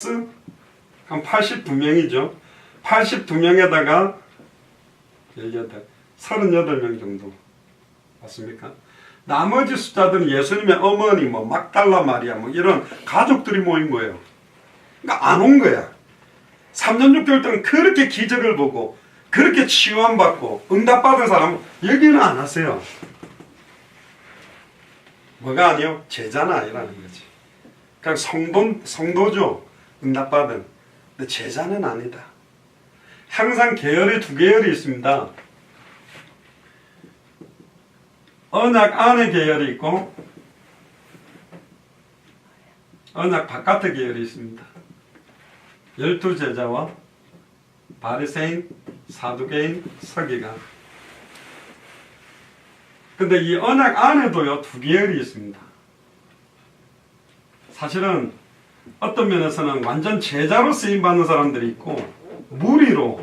한 82명이죠. 82명에다가 38명 정도 맞습니까? 나머지 숫자들은 예수님의 어머니, 막달라 마리아, 이런 가족들이 모인 거예요. 그러니까 안 온 거야. 3년 6개월 동안 그렇게 기적을 보고 그렇게 치유받고 응답받은 사람은 여기는 안 왔어요. 뭐가 아니요? 제자는 아니라는 거지. 그냥 성도죠. 응답받은. 근데 제자는 아니다. 항상 계열이 두 계열이 있습니다. 언약 안에 계열이 있고 언약 바깥의 계열이 있습니다. 12제자와 바리새인, 사두개인, 서기관. 근데 이 언약 안에도요 두 계열이 있습니다. 사실은 어떤 면에서는 완전 제자로 쓰임받는 사람들이 있고 무리로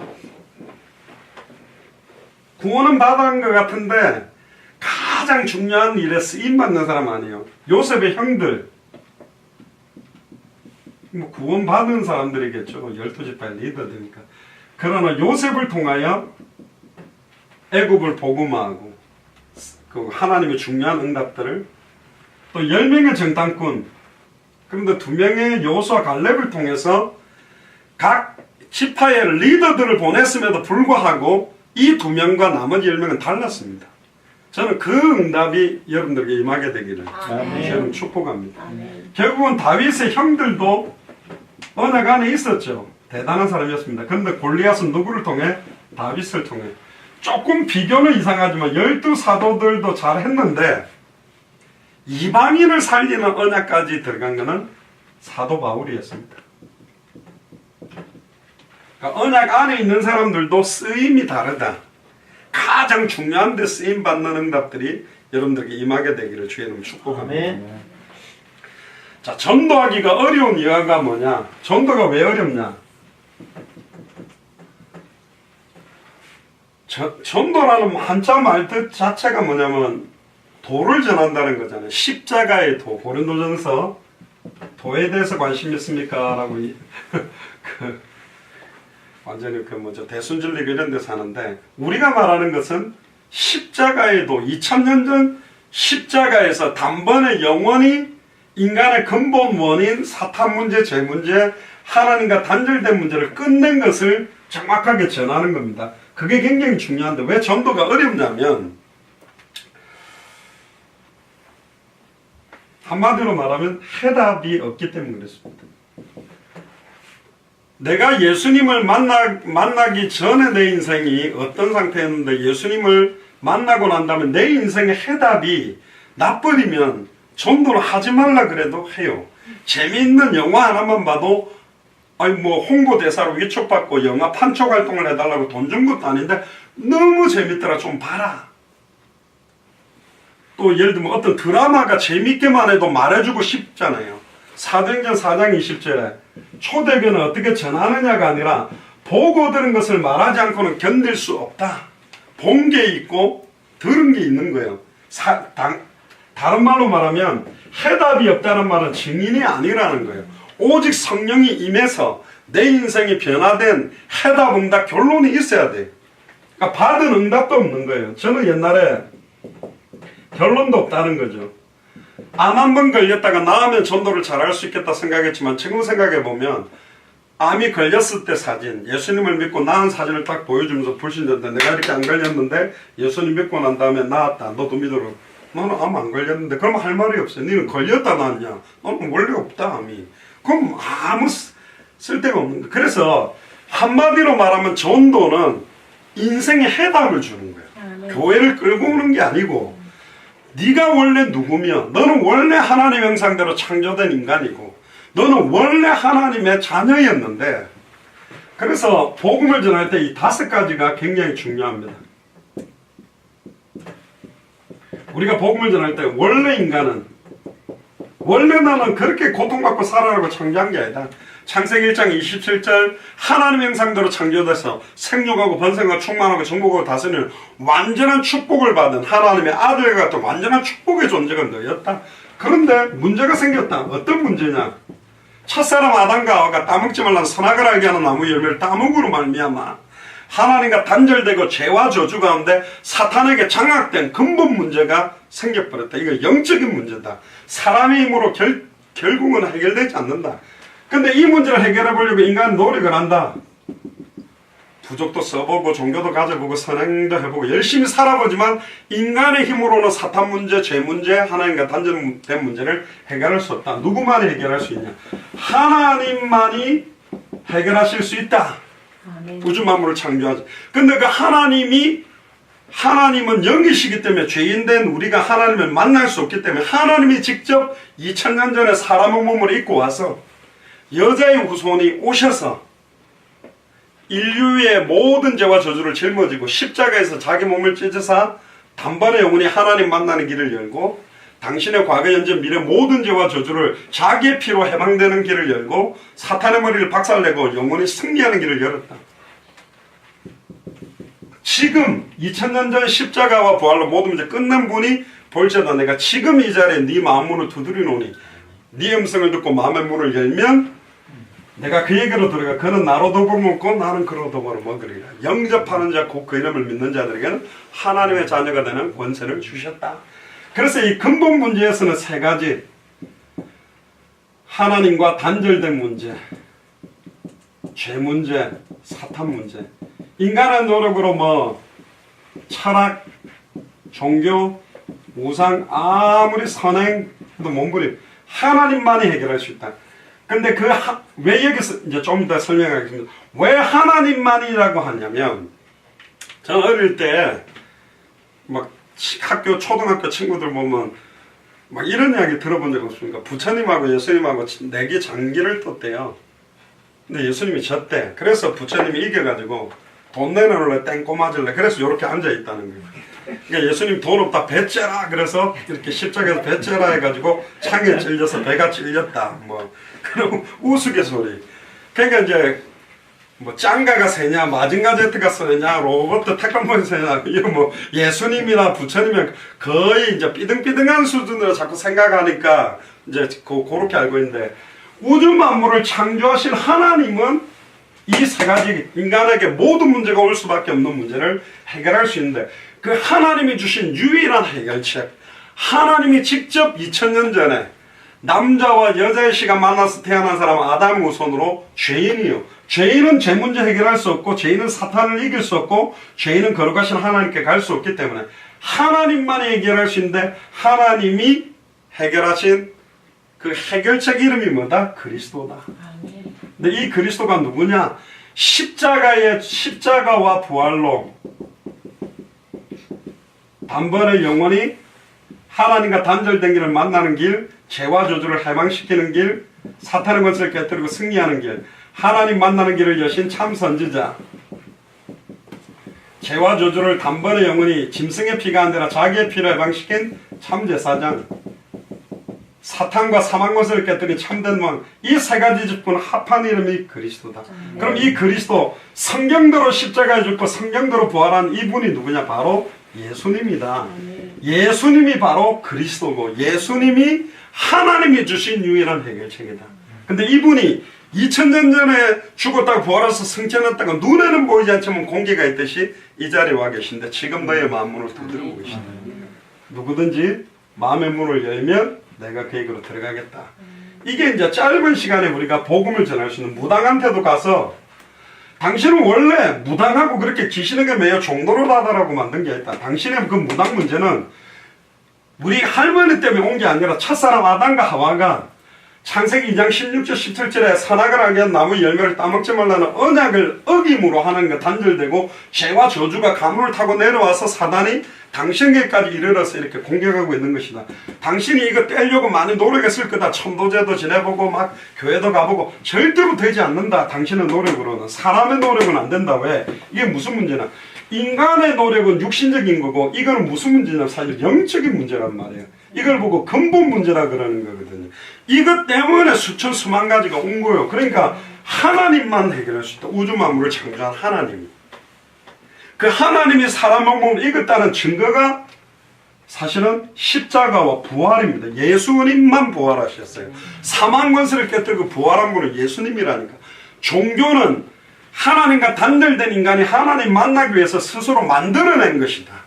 구원은 받은 것 같은데 가장 중요한 일에 쓰임받는 사람 아니에요. 요셉의 형들, 구원받은 사람들이겠죠. 12지파의 리더들이니까. 그러나 요셉을 통하여 애굽을 복음화하고 그 하나님의 중요한 응답들을, 또 10명의 정탐꾼, 그런데 2명의 여호수아 갈렙을 통해서 각 지파의 리더들을 보냈음에도 불구하고 이 2명과 나머지 10명은 달랐습니다. 저는 그 응답이 여러분들에게 임하게 되기를 저는 축복합니다. 아멘. 결국은 다윗의 형들도 언약 안에 있었죠. 대단한 사람이었습니다. 그런데 골리앗은 누구를 통해? 다윗을 통해. 조금 비교는 이상하지만 12사도들도 잘했는데 이방인을 살리는 언약까지 들어간 것은 사도 바울이었습니다. 그러니까 언약 안에 있는 사람들도 쓰임이 다르다. 가장 중요한 데 쓰임받는 응답들이 여러분들에게 임하게 되기를 주의 이름으로 축복합니다. 자, 전도하기가 어려운 이유가 뭐냐? 전도가 왜 어렵냐? 전도라는 한자 말 뜻 자체가 뭐냐면 도를 전한다는 거잖아요. 십자가의 도. 고린도전서 도에 대해서 관심 있습니까? 라고 완전히 대순절리교 이런 데서 하는데, 우리가 말하는 것은 십자가의 도, 2000년 전 십자가에서 단번에 영원히 인간의 근본 원인, 사탄 문제, 죄 문제, 하나님과 단절된 문제를 끝낸 것을 정확하게 전하는 겁니다. 그게 굉장히 중요한데 왜 전도가 어렵냐면, 한마디로 말하면 해답이 없기 때문에 그렇습니다. 내가 예수님을 만나기 전에 내 인생이 어떤 상태였는데 예수님을 만나고 난 다음에 내 인생의 해답이 나버리면 전도를 하지 말라 그래도 해요. 재미있는 영화 하나만 봐도 홍보대사로 위촉받고 영화 판촉 활동을 해달라고 돈 준 것도 아닌데 너무 재밌더라, 좀 봐라. 또 예를 들면 어떤 드라마가 재밌게만 해도 말해주고 싶잖아요. 사도행전 4장 20절에 초대교는 어떻게 전하느냐가 아니라 보고 들은 것을 말하지 않고는 견딜 수 없다. 본 게 있고 들은 게 있는 거예요. 다른 말로 말하면 해답이 없다는 말은 증인이 아니라는 거예요. 오직 성령이 임해서 내 인생이 변화된 해답, 응답, 결론이 있어야 돼. 그러니까 받은 응답도 없는 거예요. 저는 옛날에 결론도 없다는 거죠. 암 한 번 걸렸다가 나으면 전도를 잘할 수 있겠다 생각했지만 지금 생각해보면 암이 걸렸을 때 사진, 예수님을 믿고 나은 사진을 딱 보여주면서 불신자한테 내가 이렇게 안 걸렸는데 예수님 믿고 난 다음에 나았다. 너도 믿어라. 너는 암 안 걸렸는데 그럼 할 말이 없어요. 너는 걸렸다 나았냐? 너는 원래 없다 암이. 그럼 아무 쓸데가 없는 거예요. 그래서 한마디로 말하면 전도는 인생의 해답을 주는 거예요. 교회를 끌고 오는 게 아니고 네가 원래 누구며 너는 원래 하나님의 형상대로 창조된 인간이고 너는 원래 하나님의 자녀였는데, 그래서 복음을 전할 때 이 5가지가 굉장히 중요합니다. 우리가 복음을 전할 때 원래 인간은, 원래 너는 그렇게 고통받고 살아라고 창조한 게 아니다. 창세기 1장 27절 하나님의 형상대로 창조돼서 생육하고 번성하고 충만하고 정복하고 다스리는 완전한 축복을 받은 하나님의 아들 같은 완전한 축복의 존재가 너였다. 그런데 문제가 생겼다. 어떤 문제냐? 첫사람 아담과 하와가 따먹지 말라는 선악을 알게 하는 나무 열매를 따먹으로 말미암아 하나님과 단절되고 죄와 저주 가운데 사탄에게 장악된 근본 문제가 생겨버렸다. 이거 영적인 문제다. 사람의 힘으로 결국은 해결되지 않는다. 근데 이 문제를 해결해 보려고 인간은 노력을 한다. 부족도 써보고 종교도 가져보고 선행도 해보고 열심히 살아보지만 인간의 힘으로는 사탄 문제, 죄 문제, 하나님과 단절된 문제를 해결할 수 없다. 누구만이 해결할 수 있냐? 하나님만이 해결하실 수 있다. 아멘. 우주 만물을 창조하지. 근데 그 하나님은 영이시기 때문에 죄인된 우리가 하나님을 만날 수 없기 때문에 하나님이 직접 2000년 전에 사람의 몸을 입고 와서 여자의 후손이 오셔서 인류의 모든 죄와 저주를 짊어지고 십자가에서 자기 몸을 찢어서 단번에 영원히 하나님 만나는 길을 열고 당신의 과거, 현재, 미래 모든 죄와 저주를 자기의 피로 해방되는 길을 열고 사탄의 머리를 박살내고 영원히 승리하는 길을 열었다. 지금 2000년 전 십자가와 부활로 모든 문제 끝난 분이 볼지어다 내가 지금 이 자리에 네 마음 문을 두드리노니 네 음성을 듣고 마음의 문을 열면 내가 그 얘기로 들어가 그는 나로 도보를 먹고 나는 그로 도보를 먹으리라. 영접하는 자 곧 그 이름을 믿는 자들에게는 하나님의 자녀가 되는 권세를 주셨다. 그래서 이 근본 문제에서는 세 가지, 하나님과 단절된 문제, 죄 문제, 사탄 문제. 인간의 노력으로 철학, 종교, 우상 아무리 선행해도 몸부림 하나님만이 해결할 수 있다. 근데 왜 여기서 이제 좀 이따 설명하겠습니다. 왜 하나님만이라고 하냐면, 저는 어릴 때, 초등학교 친구들 보면, 이런 이야기 들어본 적 없습니까? 부처님하고 예수님하고 내기 장기를 떴대요. 근데 예수님이 졌대. 그래서 부처님이 이겨가지고, 돈 내놓을래, 땡꼬 맞을래. 그래서 이렇게 앉아있다는 거예요. 그러니까 예수님 돈 없다, 배 째라. 그래서 이렇게 십자가에서 배 째라 해가지고 창에 찔려서 배가 찔렸다. 그리고 우스갯소리. 그러니까 이제 짱가가 세냐, 마징가 제트가 세냐, 로버트 태권도가 세냐, 이런 예수님이나 부처님이 거의 이제 삐등삐등한 수준으로 자꾸 생각하니까 이제 그렇게 알고 있는데, 우주 만물을 창조하신 하나님은 이 세 가지 인간에게 모든 문제가 올 수밖에 없는 문제를 해결할 수 있는데, 그 하나님이 주신 유일한 해결책, 하나님이 직접 2000년 전에 남자와 여자의 씨가 만나서 태어난 사람 아담의 후손으로 죄인이요. 죄인은 죄 문제 해결할 수 없고, 죄인은 사탄을 이길 수 없고, 죄인은 거룩하신 하나님께 갈 수 없기 때문에 하나님만이 해결할 수 있는데, 하나님이 해결하신 그 해결책 이름이 뭐다? 그리스도다. 근데 이 그리스도가 누구냐? 십자가와 부활로 단번에 영원히 하나님과 단절된 길을 만나는 길, 죄와 저주를 해방시키는 길, 사탄의 권세를 깨뜨리고 승리하는 길, 하나님 만나는 길을 여신 참 선지자, 죄와 저주를 단번에 영원히 짐승의 피가 아니라 자기의 피로 해방시킨 참 제사장, 사탄과 사망 권세를 깨뜨린 참된 왕, 이 세 가지 직분 합한 이름이 그리스도다. 그럼 이 그리스도, 성경대로 십자가에 죽고 성경대로 부활한 이분이 누구냐? 바로 예수님이다. 예수님이 바로 그리스도고, 예수님이 하나님이 주신 유일한 해결책이다. 근데 이분이 2000년 전에 죽었다가 부활해서 승천했다가 눈에는 보이지 않지만 공기가 있듯이 이 자리에 와 계신데, 지금 너의 마음 문을 두드리고 계신다. 누구든지 마음의 문을 열면 내가 그 얘기로 들어가겠다. 이게 이제 짧은 시간에 우리가 복음을 전할 수 있는, 무당한테도 가서 당신은 원래 무당하고 그렇게 귀신에게 매여 종도를 하다라고 만든 게 아니다. 당신의 그 무당 문제는 우리 할머니 때문에 온 게 아니라 첫사람 아담과 하와가 창세기 2장 16절 17절에 선악을 알게 한 나무 열매를 따먹지 말라는 언약을 어김으로 하나님과 단절되고 죄와 저주가 가문을 타고 내려와서 사단이 당신에게까지 이르러서 이렇게 공격하고 있는 것이다. 당신이 이거 떼려고 많이 노력했을 거다. 천도제도 지내보고 막 교회도 가보고 절대로 되지 않는다. 당신의 노력으로는. 사람의 노력은 안 된다. 왜? 이게 무슨 문제냐? 인간의 노력은 육신적인 거고, 이거는 무슨 문제냐? 사실 영적인 문제란 말이에요. 이걸 보고 근본 문제라 그러는 거거든요. 이것 때문에 수천 수만 가지가 온 거예요. 그러니까 하나님만 해결할 수 있다. 우주 만물을 창조한 하나님이. 그 하나님이 사람의 몸을 이겼다는 증거가 사실은 십자가와 부활입니다. 예수님만 부활하셨어요. 사망 권세를 깨뜨리고 부활한 분은 예수님이라니까. 종교는 하나님과 단절된 인간이 하나님 만나기 위해서 스스로 만들어낸 것이다.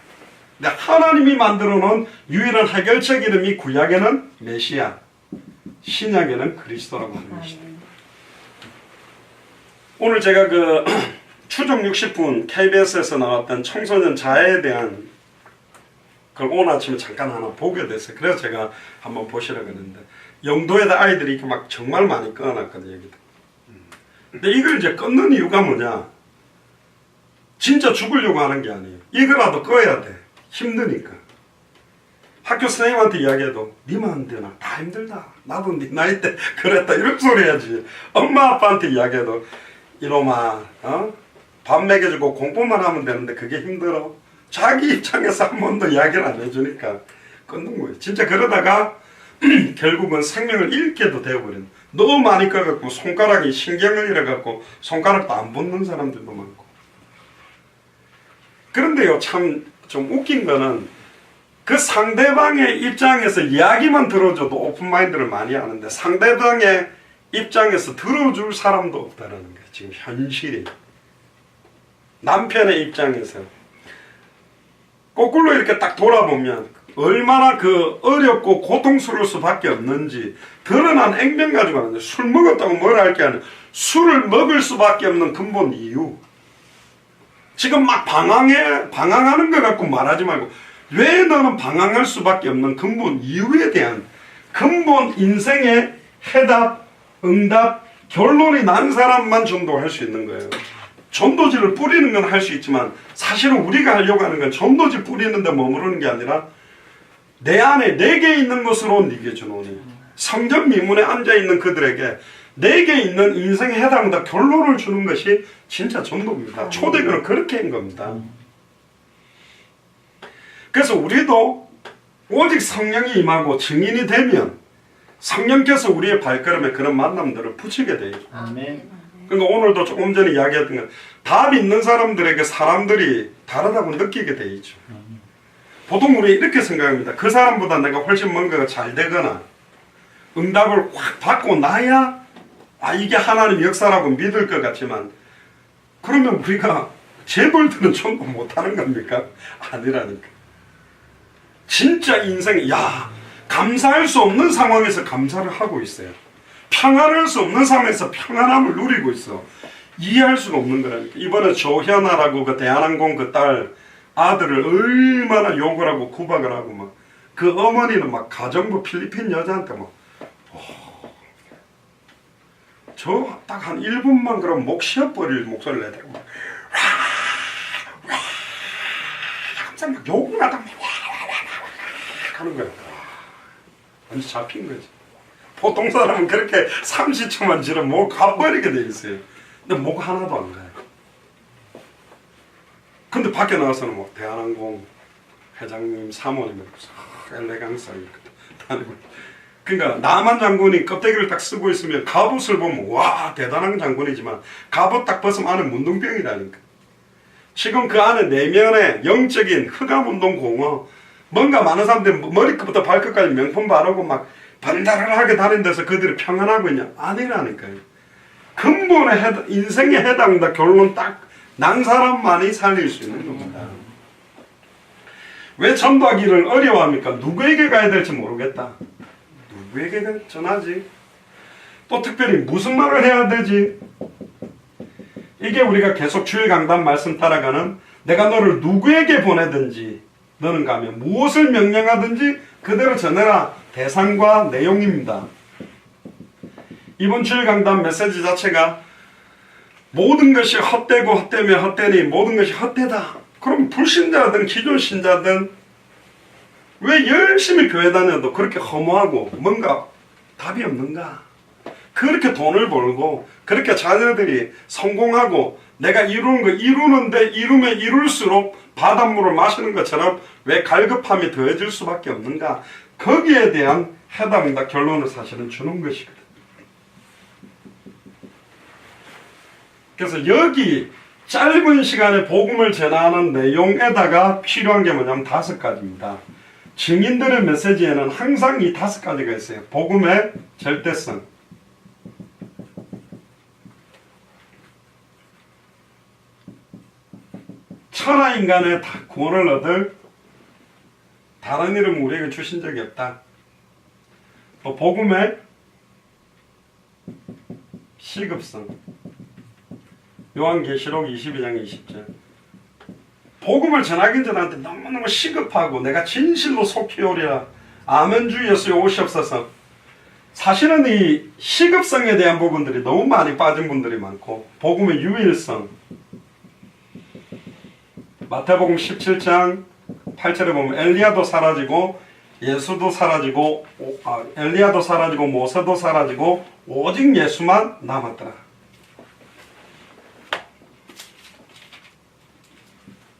근데 하나님이 만들어 놓은 유일한 해결책 이름이 구약에는 메시아, 신약에는 그리스도라고 하는 것이다. 오늘 제가 그 추정 60분 KBS에서 나왔던 청소년 자해에 대한 그걸 오늘 아침에 잠깐 하나 보게 됐어요. 그래서 제가 한번 보시라고 했는데, 영도에다 아이들이 이렇게 막 정말 많이 끊어놨거든요. 여기도. 근데 이걸 이제 끊는 이유가 뭐냐? 진짜 죽으려고 하는 게 아니에요. 이거라도 꺼야 돼. 힘드니까. 학교 선생님한테 이야기해도 니만 안 되나? 다 힘들다. 나도 네 나이 때 그랬다. 이런 소리 해야지. 엄마 아빠한테 이야기해도 이놈아, 밥 먹여주고 공부만 하면 되는데 그게 힘들어. 자기 입장에서 한 번도 이야기를 안 해주니까 끊는 거예요. 진짜 그러다가 결국은 생명을 잃게도 되어버린. 너무 많이 꺼갖고 손가락이 신경을 잃어갖고 손가락도 안 붙는 사람들도 많고. 그런데요, 참 좀 웃긴 거는 그 상대방의 입장에서 이야기만 들어줘도 오픈마인드를 많이 하는데 상대방의 입장에서 들어줄 사람도 없다는 거예요. 지금 현실이. 남편의 입장에서 거꾸로 이렇게 딱 돌아보면 얼마나 그 어렵고 고통스러울 수밖에 없는지 드러난 액면 가지고 하는데, 술 먹었다고 뭘 할 게 아니라 술을 먹을 수밖에 없는 근본 이유. 지금 막 방황하는 것 갖고 말하지 말고 왜 너는 방황할 수밖에 없는 근본 이유에 대한 근본 인생의 해답, 응답, 결론이 난 사람만 전도할 수 있는 거예요. 전도지를 뿌리는 건 할 수 있지만 사실은 우리가 하려고 하는 건 전도지 뿌리는 데 머무르는 게 아니라 내 안에 내게 있는 것으로 네게 주노니. 성전 미문에 앉아있는 그들에게 내게 있는 인생의 해당과 결론을 주는 것이 진짜 전도입니다. 초대교는 그렇게 한 겁니다. 그래서 우리도 오직 성령이 임하고 증인이 되면 성령께서 우리의 발걸음에 그런 만남들을 붙이게 돼요. 아멘. 그러니까 오늘도 조금 전에 이야기했던 건 답 있는 사람들에게 사람들이 다르다고 느끼게 돼 있죠. 보통 우리 이렇게 생각합니다. 그 사람보다 내가 훨씬 뭔가가 잘 되거나 응답을 확 받고 나야 이게 하나님 역사라고 믿을 것 같지만, 그러면 우리가 재벌들은 전도 못하는 겁니까? 아니라니까. 진짜 인생이 감사할 수 없는 상황에서 감사를 하고 있어요. 평안할 수 없는 상황에서 평안함을 누리고 있어. 이해할 수가 없는 거라니까. 이번에 조현아라고 그 대한항공 그 딸 아들을 얼마나 욕을 하고 구박을 하고 막, 그 어머니는 막 가정부 필리핀 여자한테 막 저 딱 한 1분만 그럼 목 쉬어버릴 목소리를 내더라고. 막 갑자기 막 욕을 하다 하는 거야. 완전 잡힌 거지. 보통 사람은 그렇게 30초만 지르면 목 가버리게 돼 있어요. 근데 목 하나도 안 가요. 근데 밖에 나와서는 뭐 대한항공 회장님 사모님 엘레강스하게 다니고. 그러니까 남한 장군이 껍데기를 딱 쓰고 있으면 갑옷을 보면 와 대단한 장군이지만 갑옷 딱 벗으면 안에 문둥병이라니까. 지금 그 안에 내면에 영적인 흑암운동공허, 뭔가 많은 사람들이 머리끝부터 발끝까지 명품 바르고 막 반달하게 다니는 데서 그들이 평안하고 있냐? 아니라니까요. 근본의 인생의 해당과 결론 딱 난 사람만이 살릴 수 있는 겁니다. 왜 전도하기를 어려워합니까? 누구에게 가야 될지 모르겠다. 누구에게 전하지? 또 특별히 무슨 말을 해야 되지? 이게 우리가 계속 주일 강단 말씀 따라가는, 내가 너를 누구에게 보내든지 너는 가면 무엇을 명령하든지 그대로 전해라 대상과 내용입니다. 이번 주일 강단 메시지 자체가 모든 것이 헛되고 헛되며 헛되니 모든 것이 헛되다. 그럼 불신자든 기존 신자든 왜 열심히 교회 다녀도 그렇게 허무하고 뭔가 답이 없는가? 그렇게 돈을 벌고 그렇게 자녀들이 성공하고 내가 이루는 거 이루는데 이루면 이룰수록 바닷물을 마시는 것처럼 왜 갈급함이 더해질 수밖에 없는가? 거기에 대한 해답과 결론을 사실은 주는 것이거든. 그래서 여기 짧은 시간에 복음을 전하는 내용에다가 필요한 게 뭐냐면 5가지입니다. 증인들의 메시지에는 항상 이 5가지가 있어요. 복음의 절대성, 천하 인간의 구원을 얻을 다른 이름 우리에게 주신 적이 없다. 또 복음의 시급성, 요한계시록 22장 20절. 복음을 전하긴 전하는데 너무너무 시급하고 내가 진실로 속히 오리라. 아멘 주 예수여 오시옵소서. 사실은 이 시급성에 대한 부분들이 너무 많이 빠진 분들이 많고, 복음의 유일성, 마태복음 17장 8절에 보면 엘리야도 사라지고 예수도 사라지고 엘리야도 사라지고 모세도 사라지고 오직 예수만 남았더라.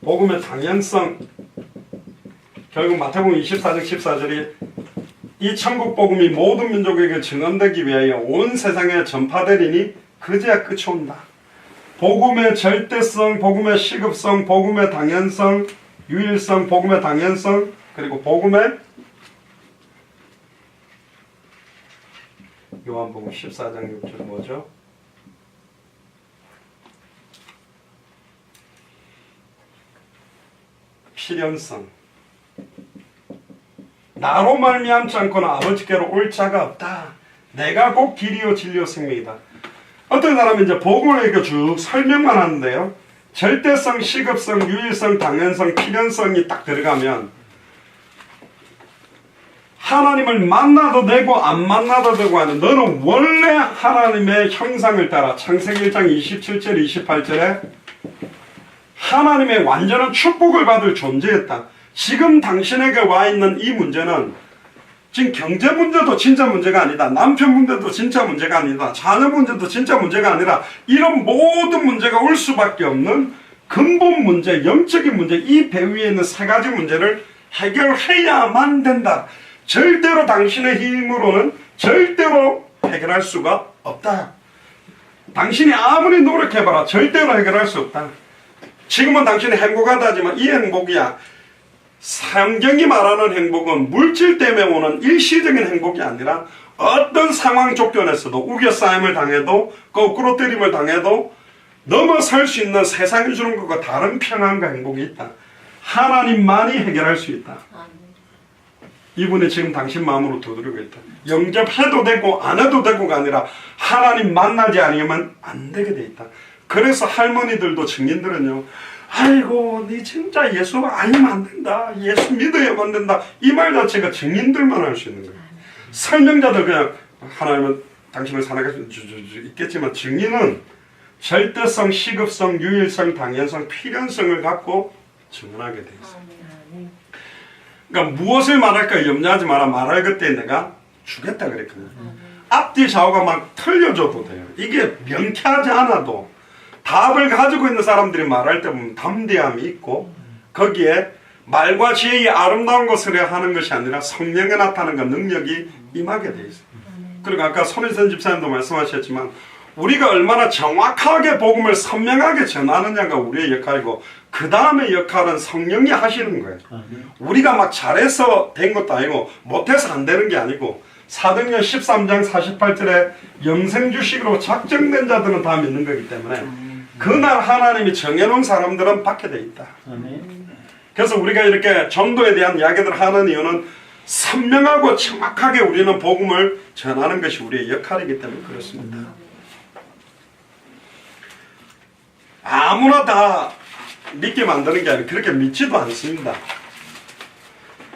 복음의 당연성, 결국 마태복음 24장 14절이 이 천국 복음이 모든 민족에게 증언되기 위하여 온 세상에 전파되리니 그제야 끝이 온다. 복음의 절대성, 복음의 시급성, 복음의 당연성, 유일성, 복음의 당연성, 그리고 복음의 요한복음 14장 6절 뭐죠? 필연성. 나로 말미암지 않고는 아버지께로 올 자가 없다. 내가 곧 길이요 진리요 생명이다. 어떤 사람은 이제 복음을 이렇게 쭉 설명만 하는데요, 절대성, 시급성, 유일성, 당연성, 필연성이 딱 들어가면 하나님을 만나도 되고 안 만나도 되고 하는, 너는 원래 하나님의 형상을 따라 창세기 1장 27절 28절에 하나님의 완전한 축복을 받을 존재였다. 지금 당신에게 와 있는 이 문제는 지금 경제 문제도 진짜 문제가 아니다. 남편 문제도 진짜 문제가 아니다. 자녀 문제도 진짜 문제가 아니라 이런 모든 문제가 올 수밖에 없는 근본 문제, 영적인 문제, 이 배 위에 있는 3가지 문제를 해결해야만 된다. 절대로 당신의 힘으로는 절대로 해결할 수가 없다. 당신이 아무리 노력해봐라 절대로 해결할 수 없다. 지금은 당신이 행복하다 하지만 이 행복이야, 성경이 말하는 행복은 물질 때문에 오는 일시적인 행복이 아니라 어떤 상황 조건에서도 우겨싸임을 당해도 거꾸로 때림을 당해도 넘어설 수 있는 세상이 주는 것과 다른 평안과 행복이 있다. 하나님만이 해결할 수 있다. 이분이 지금 당신 마음으로 두드리고 있다. 영접해도 되고 안 해도 되고가 아니라 하나님 만나지 않으면 안 되게 돼 있다. 그래서 할머니들도 증인들은요, 아이고 니 진짜 예수 아니면 안 된다, 예수 믿어야만 된다, 이 말 자체가 증인들만 할 수 있는 거예요. 설명자들 그냥 하나님은 당신을 사랑할 수 있겠지만 증인은 절대성, 시급성, 유일성, 당연성, 필연성을 갖고 증언하게 돼 있어요. 그러니까 무엇을 말할까 염려하지 마라. 말할 그때 내가 주겠다 그랬거든요. 앞뒤 좌우가 막 틀려줘도 돼요. 이게 명쾌하지 않아도 답을 가지고 있는 사람들이 말할 때 보면 담대함이 있고, 거기에 말과 지혜의 아름다운 것을 하는 것이 아니라 성령에 나타나는 능력이 임하게 돼 있어요. 그리고 아까 손희선 집사님도 말씀하셨지만 우리가 얼마나 정확하게 복음을 선명하게 전하느냐가 우리의 역할이고, 그 다음의 역할은 성령이 하시는 거예요. 우리가 막 잘해서 된 것도 아니고 못해서 안 되는 게 아니고, 사도행전 13장 48절에 영생주식으로 작정된 자들은 다 믿는 거기 때문에 그날 하나님이 정해놓은 사람들은 받게 돼 있다. 그래서 우리가 이렇게 전도에 대한 이야기들을 하는 이유는 선명하고 정확하게 우리는 복음을 전하는 것이 우리의 역할이기 때문에 그렇습니다. 아무나 다 믿게 만드는 게 아니라 그렇게 믿지도 않습니다.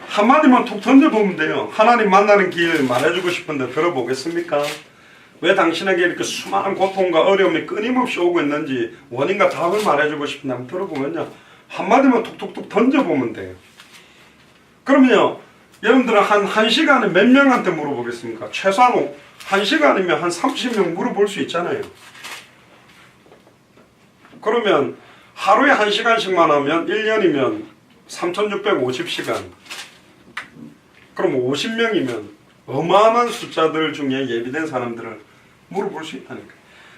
한마디만 툭 던져보면 돼요. 하나님 만나는 길 말해주고 싶은데 들어보겠습니까? 왜 당신에게 이렇게 수많은 고통과 어려움이 끊임없이 오고 있는지 원인과 답을 말해주고 싶은데 한번 들어보면요, 한마디만 툭툭툭 던져보면 돼요. 그러면요, 여러분들은 한 1시간에 몇 명한테 물어보겠습니까? 최소한 1시간이면 한 30명 물어볼 수 있잖아요. 그러면 하루에 1시간씩만 하면 1년이면 3650시간. 그럼 50명이면 어마어마한 숫자들 중에 예비된 사람들을 물어볼 수 있다니까.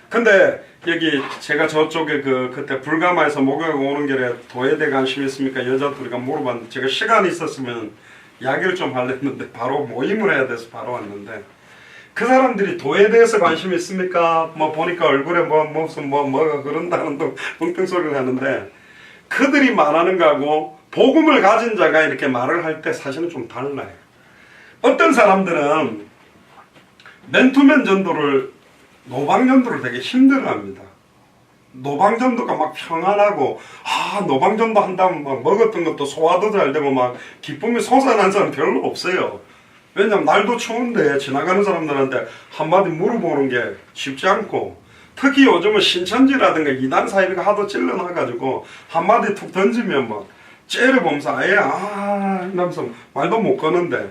근데 여기 제가 저쪽에 그때 불가마에서 목욕하고 오는 길에 도예대 관심 있습니까? 여자들이 물어봤는데 제가 시간이 있었으면 이야기를 좀 하려는데 바로 모임을 해야 돼서 바로 왔는데, 그 사람들이 도에 대해서 관심이 있습니까? 뭐 보니까 얼굴에 무슨 뭐가 그런다는 둥 뚱뚱 소리를 하는데, 그들이 말하는 거하고 복음을 가진 자가 이렇게 말을 할 때 사실은 좀 달라요. 어떤 사람들은 맨투맨 전도를, 노방전도를 되게 힘들어합니다. 노방전도가 막 평안하고, 노방전도 한다면 막 먹었던 것도 소화도 잘 되고 막 기쁨이 솟아난 사람 별로 없어요. 왜냐면 날도 추운데 지나가는 사람들한테 한마디 물어보는 게 쉽지 않고, 특히 요즘은 신천지라든가 이단 사이비가 하도 찔러놔가지고 한마디 툭 던지면 막 째려보면서 아예 이러면서 말도 못 거는데,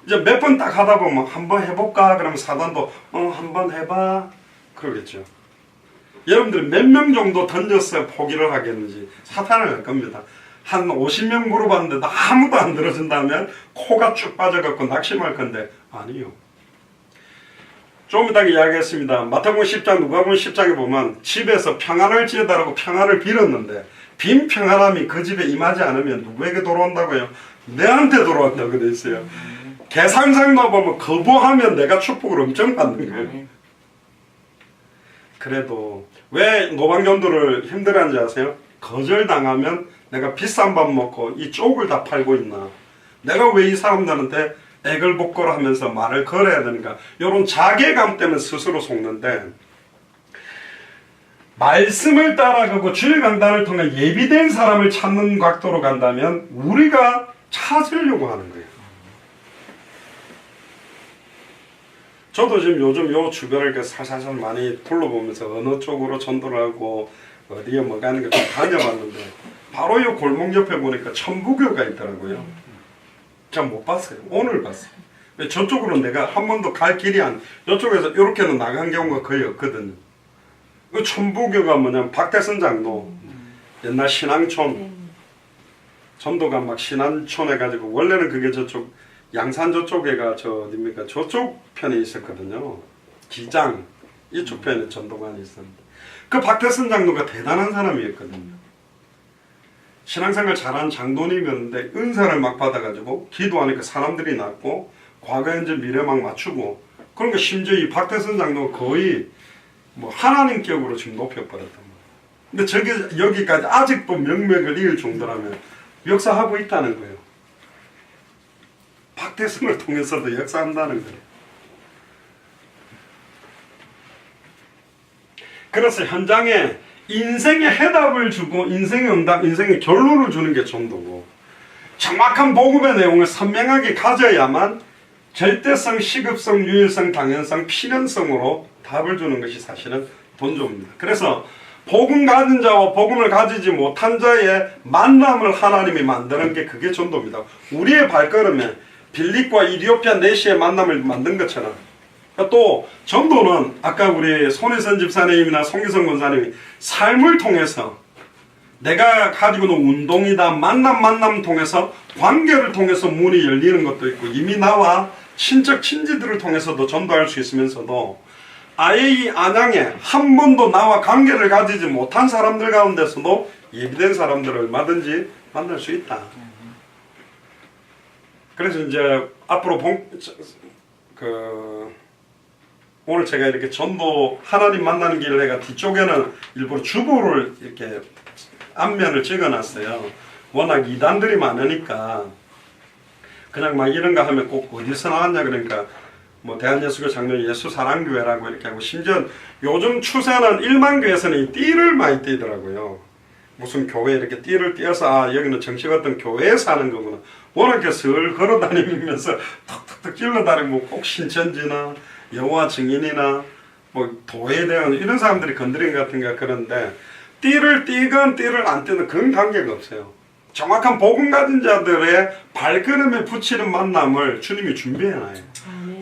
이제 몇 번 딱 하다 보면 한번 해볼까 그러면 사단도 한번 해봐 그러겠죠. 여러분들이 몇 명 정도 던졌어야 포기를 하겠는지. 사탄을 할 겁니다. 한 50명 물어봤는데 아무도 안 들어준다면 코가 쭉 빠져갖고 낙심할 건데 아니요. 좀 이따 이야기했습니다. 마태복음 10장, 누가복음 10장에 보면 집에서 평안을 지어달라고 평안을 빌었는데 빈 평안함이 그 집에 임하지 않으면 누구에게 돌아온다고요? 내한테 돌아온다고 돼 있어요. 계산상도 보면 거부하면 내가 축복을 엄청 받는 거예요. 그래도 왜 노방전도를 힘들어하는지 아세요? 거절당하면 내가 비싼 밥 먹고 이 쪽을 다 팔고 있나? 내가 왜 이 사람들한테 애걸복걸 하면서 말을 걸어야 되는가? 이런 자괴감 때문에 스스로 속는데, 말씀을 따라가고 주일 강단을 통해 예비된 사람을 찾는 각도로 간다면 우리가 찾으려고 하는 거예요. 저도 지금 요즘 요 주변을 이렇게 살살살 많이 둘러보면서 어느 쪽으로 전도를 하고 어디에 뭐 가는 게 좀 다녀봤는데, 바로 요 골목 옆에 보니까 천부교가 있더라고요. 제가 못 봤어요. 오늘 봤어요. 왜 저쪽으로 내가 한 번도 갈 길이 이쪽에서 이렇게는 나간 경우가 거의 없거든요. 그 천부교가 뭐냐면 박대선 장로, 옛날 신앙촌, 전도가 막 신앙촌 해가지고, 원래는 그게 저쪽 양산 저쪽에가 어딥니까? 저쪽 편에 있었거든요. 기장 이쪽 편에 전도관이 있었는데, 그 박태선 장로가 대단한 사람이었거든요. 신앙생활 잘하는 장로님이었는데 은사를 막 받아가지고 기도하니까 사람들이 낫고 과거 현재 미래 막 맞추고, 그러니까 심지어 이 박태선 장로가 거의 뭐 하나님 격으로 지금 높여버렸단 말이에요. 근데 저게 여기까지 아직도 명맥을 이을 정도라면 역사하고 있다는 거예요. 박태선을 통해서도 역사한다는 거예요. 그래서 현장에 인생의 해답을 주고 인생의 응답, 인생의 결론을 주는 게 전도고, 정확한 복음의 내용을 선명하게 가져야만 절대성, 시급성, 유일성, 당연성, 필연성으로 답을 주는 것이 사실은 본조입니다. 그래서 복음 가진 자와 복음을 가지지 못한 자의 만남을 하나님이 만드는 게 그게 전도입니다. 우리의 발걸음에 빌립과 이디오피아 내시의 만남을 만든 것처럼, 또 전도는 아까 우리 손혜선 집사님이나 송기성 권사님이 삶을 통해서 내가 가지고 있는 운동이다, 만남 통해서 관계를 통해서 문이 열리는 것도 있고, 이미 나와 친척 친지들을 통해서도 전도할 수 있으면서도 아예 이 안양에 한 번도 나와 관계를 가지지 못한 사람들 가운데서도 예비된 사람들을 얼마든지 만날 수 있다. 그래서 이제 앞으로 오늘 제가 이렇게 전도 하나님 만나는 길을 내가 뒤쪽에는 일부러 주보를 이렇게 앞면을 찍어놨어요. 워낙 이단들이 많으니까 그냥 막 이런 거 하면 꼭 어디서 나왔냐 그러니까 뭐 대한예수교 장로 예수사랑교회라고 이렇게 하고, 심지어 요즘 추세는 일만교에서는 이 띠를 많이 띠더라고요. 무슨 교회 이렇게 띠를 띄어서 여기는 정식 어떤 교회에서 하는 거구나. 워낙 슬 걸어다니면서 툭툭툭 찔러다니고 꼭 신천지나 여호와 증인이나 뭐 도에 대한 이런 사람들이 건드린 것 같은가 그런데, 띠를 띠건 띠를 안 띠는 그런 관계가 없어요. 정확한 복음 가진 자들의 발걸음에 붙이는 만남을 주님이 준비해놔요.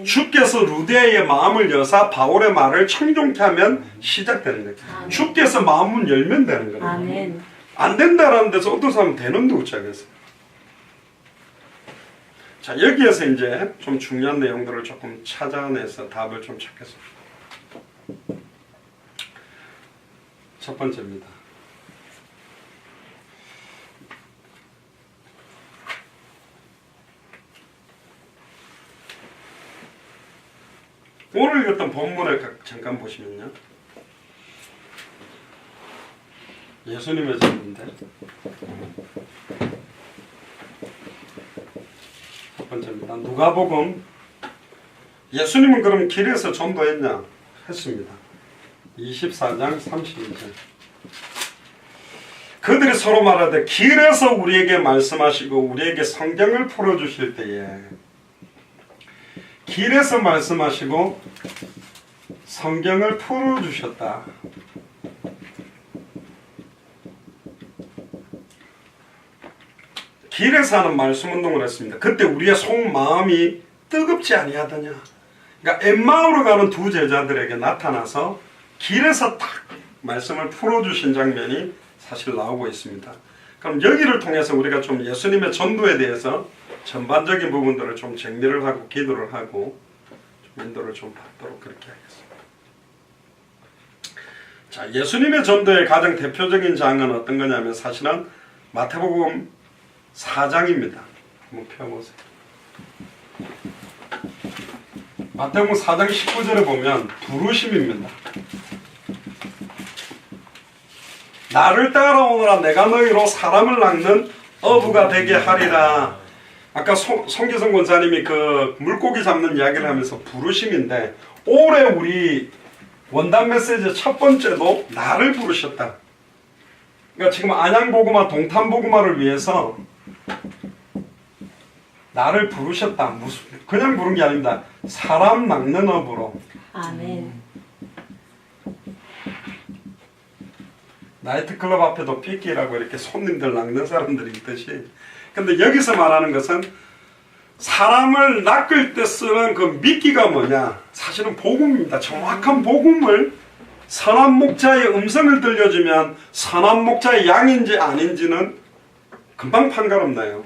주께서 루디아의 마음을 여사 바울의 말을 청종케 하면 시작되는 거예요. 주께서 마음을 열면 되는 거예요. 아멘. 안 된다라는 데서 어떤 사람은 되는데 어쩌겠어요. 자, 여기에서 이제 좀 중요한 내용들을 조금 찾아내서 답을 좀 찾겠습니다. 첫 번째입니다. 오늘 읽었던 본문을 잠깐 보시면요. 예수님의 전도인데 첫 번째입니다. 누가복음. 예수님은 그럼 길에서 전도했냐? 했습니다. 24장 32절. 그들이 서로 말하되 길에서 우리에게 말씀하시고 우리에게 성경을 풀어주실 때에, 길에서 말씀하시고 성경을 풀어주셨다. 길에서 하는 말씀 운동을 했습니다. 그때 우리의 속마음이 뜨겁지 아니하더냐. 그러니까 엠마오로 가는 두 제자들에게 나타나서 길에서 딱 말씀을 풀어주신 장면이 사실 나오고 있습니다. 그럼 여기를 통해서 우리가 좀 예수님의 전도에 대해서 전반적인 부분들을 좀 정리를 하고 기도를 하고 좀 인도를 좀 받도록 그렇게 하겠습니다. 자, 예수님의 전도의 가장 대표적인 장은 어떤 거냐면 사실은 마태복음 4장입니다. 한번 펴보세요. 마태복음 4장 19절에 보면 부르심입니다. 나를 따라오너라 내가 너희로 사람을 낚는 어부가 되게 하리라. 아까 송기성 권사님이 그 물고기 잡는 이야기를 하면서 부르심인데, 올해 우리 원단 메시지 첫 번째도 나를 부르셨다. 그러니까 지금 안양보구마 동탄보구마를 위해서 나를 부르셨다. 무슨 그냥 부른 게 아닙니다. 사람 낚는 업으로. 아멘. 나이트클럽 앞에도 삐끼라고 이렇게 손님들 낚는 사람들이 있듯이, 근데 여기서 말하는 것은 사람을 낚을 때 쓰는 그 미끼가 뭐냐? 사실은 복음입니다. 정확한 복음을, 선한 목자의 음성을 들려주면 선한 목자의 양인지 아닌지는 금방 판가름 나요.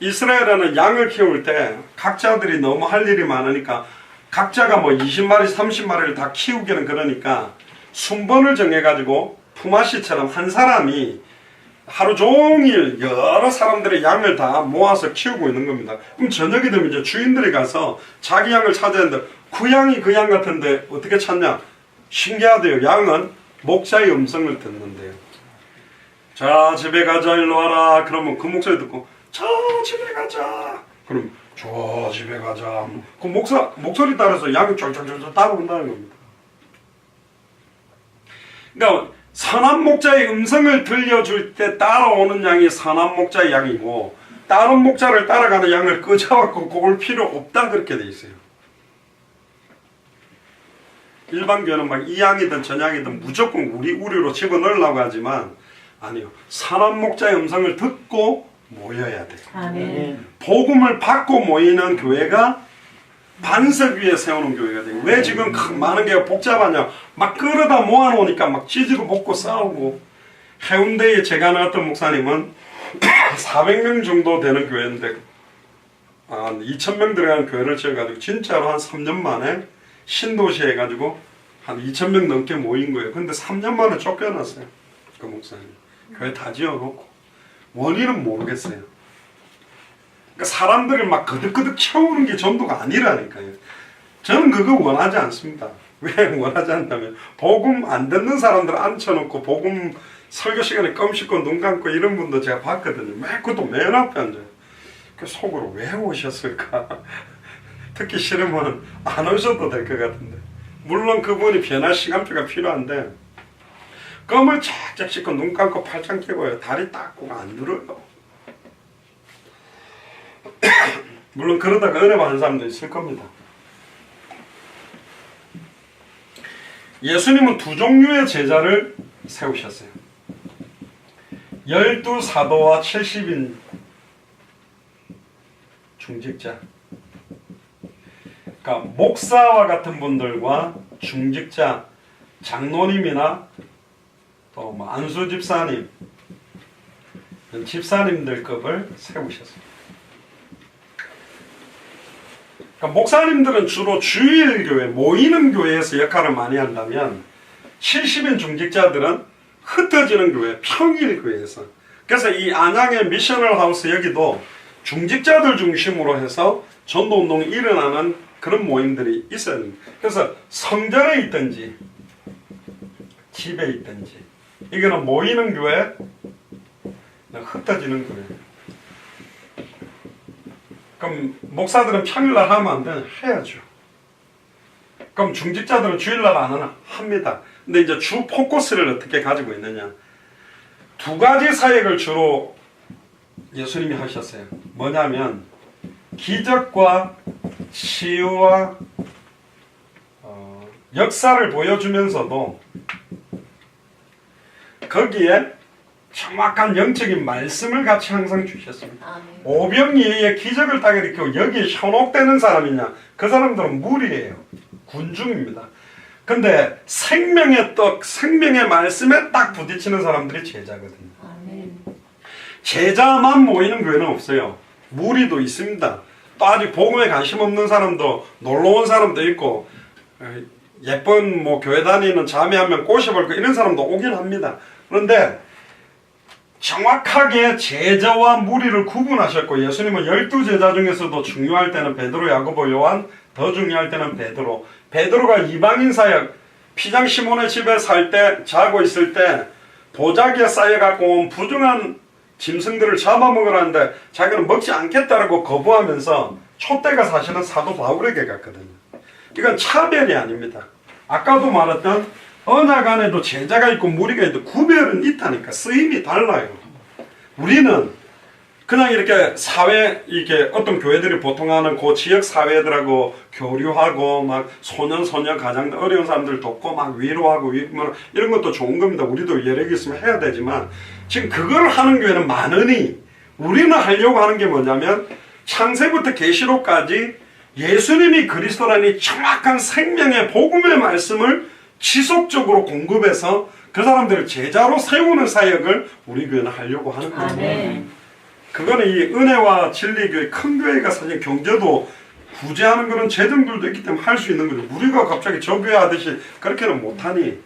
이스라엘에는 양을 키울 때 각자들이 너무 할 일이 많으니까 각자가 뭐 20마리 30마리를 다 키우기는 그러니까 순번을 정해가지고 품앗이처럼 한 사람이 하루 종일 여러 사람들의 양을 다 모아서 키우고 있는 겁니다. 그럼 저녁이 되면 이제 주인들이 가서 자기 양을 찾아야 하는데 그 양이 그 양 같은데 어떻게 찾냐? 신기하대요. 양은 목자의 음성을 듣는데요. 자, 집에 가자, 일로 와라. 그러면 그 목소리 듣고 저 집에 가자. 그럼 저 집에 가자. 그 목소리 따라서 양이 쫄쫄쫄 따라온다는 겁니다. 그러니까 선한 목자의 음성을 들려줄 때 따라오는 양이 선한 목자의 양이고, 다른 목자를 따라가는 양을 끄잡고 볼 필요 없다, 그렇게 돼 있어요. 일반 교회는 막 이 양이든 저 양이든 무조건 우리로 집어넣으려고 하지만 아니요. 선한 목자의 음성을 듣고 모여야 돼요. 아멘. 복음을 받고 모이는 교회가 반석 위에 세우는 교회가 돼요. 왜 지금 많은 교회가 복잡하냐? 막 끌어다 모아놓으니까 막 찢고 볶고 싸우고. 해운대에 제가 나왔던 목사님은 400명 정도 되는 교회인데 2,000명 들어가는 교회를 지어가지고 진짜로 한 3년 만에 신도시 해가지고 한 2,000명 넘게 모인 거예요. 근데 3년 만에 쫓겨났어요. 그 목사님. 교회 다 지어놓고. 원인은 모르겠어요. 그러니까 사람들을 막 그득그득 채우는 게 전도가 아니라니까요. 저는 그거 원하지 않습니다. 왜 원하지 않냐면 복음 안 듣는 사람들 앉혀놓고 복음 설교 시간에 껌 씹고 눈 감고 이런 분도 제가 봤거든요. 그것도 맨 앞에 앉아요. 그 속으로 왜 오셨을까? 듣기 싫으면 안 오셔도 될 것 같은데. 물론 그분이 변할 시간표가 필요한데 껌을 쫙쫙 씹고 눈 감고 팔짱 끼고요. 다리 닦고 안 늘어요. 물론 그러다가 은혜 받은 사람도 있을 겁니다. 예수님은 두 종류의 제자를 세우셨어요. 12사도와 70인 중직자. 그러니까 목사와 같은 분들과 중직자, 장로님이나 또 뭐 안수 집사님, 집사님들급을 세우셨어요. 그러니까 목사님들은 주로 주일교회, 모이는 교회에서 역할을 많이 한다면 70인 중직자들은 흩어지는 교회, 평일교회에서. 그래서 이 안양의 미셔널 하우스 여기도 중직자들 중심으로 해서 전도운동이 일어나는 그런 모임들이 있어야 됩니다. 그래서 성전에 있든지 집에 있든지 이거는 모이는 교회, 흩어지는 교회. 그럼 목사들은 평일날 하면 안 되나? 해야죠. 그럼 중직자들은 주일날 안 하나? 합니다. 근데 이제 주 포커스를 어떻게 가지고 있느냐? 두 가지 사역을 주로 예수님이 하셨어요. 뭐냐면 기적과 치유와 역사를 보여주면서도 거기에 정확한 영적인 말씀을 같이 항상 주셨습니다. 오병이어의 기적을 딱 일으키고 여기에 현혹되는 사람이냐? 그 사람들은 무리예요. 군중입니다. 근데 생명의 떡, 생명의 말씀에 딱 부딪히는 사람들이 제자거든요. 제자만 모이는 교회는 없어요. 무리도 있습니다. 또 아직 복음에 관심 없는 사람도, 놀러 온 사람도 있고, 예쁜 뭐 교회 다니는 자매 한 명 꼬셔볼 거 이런 사람도 오긴 합니다. 그런데 정확하게 제자와 무리를 구분하셨고, 예수님은 12제자 중에서도 중요할 때는 베드로, 야고보, 요한, 더 중요할 때는 베드로. 베드로가 이방인 사역, 피장 시몬의 집에 살 때, 자고 있을 때 도자기에 쌓여갖고 온 부정한 짐승들을 잡아먹으라는데 자기는 먹지 않겠다라고 거부하면서 촛대가 사실은 사도 바울에게 갔거든요. 이건 차별이 아닙니다. 아까도 말했던 언약 안에도 제자가 있고 무리가 있고 구별은 있다니까. 쓰임이 달라요. 우리는 그냥 이렇게 사회, 이렇게 어떤 교회들이 보통 하는 그 지역 사회들하고 교류하고 막 소년 가장 어려운 사람들 돕고 막 위로하고 이런 것도 좋은 겁니다. 우리도 여력이 있으면 해야 되지만 지금 그걸 하는 교회는 많으니 우리는 하려고 하는 게 뭐냐면 창세부터 계시록까지 예수님이 그리스도라니 정확한 생명의 복음의 말씀을 지속적으로 공급해서 그 사람들을 제자로 세우는 사역을 우리 교회는 하려고 하는 거예요. 그거는 이 은혜와 진리교회 큰 교회가 사실 경제도 구제하는 그런 재정들도 있기 때문에 할 수 있는 거죠. 우리가 갑자기 저 교회 하듯이 그렇게는 못하니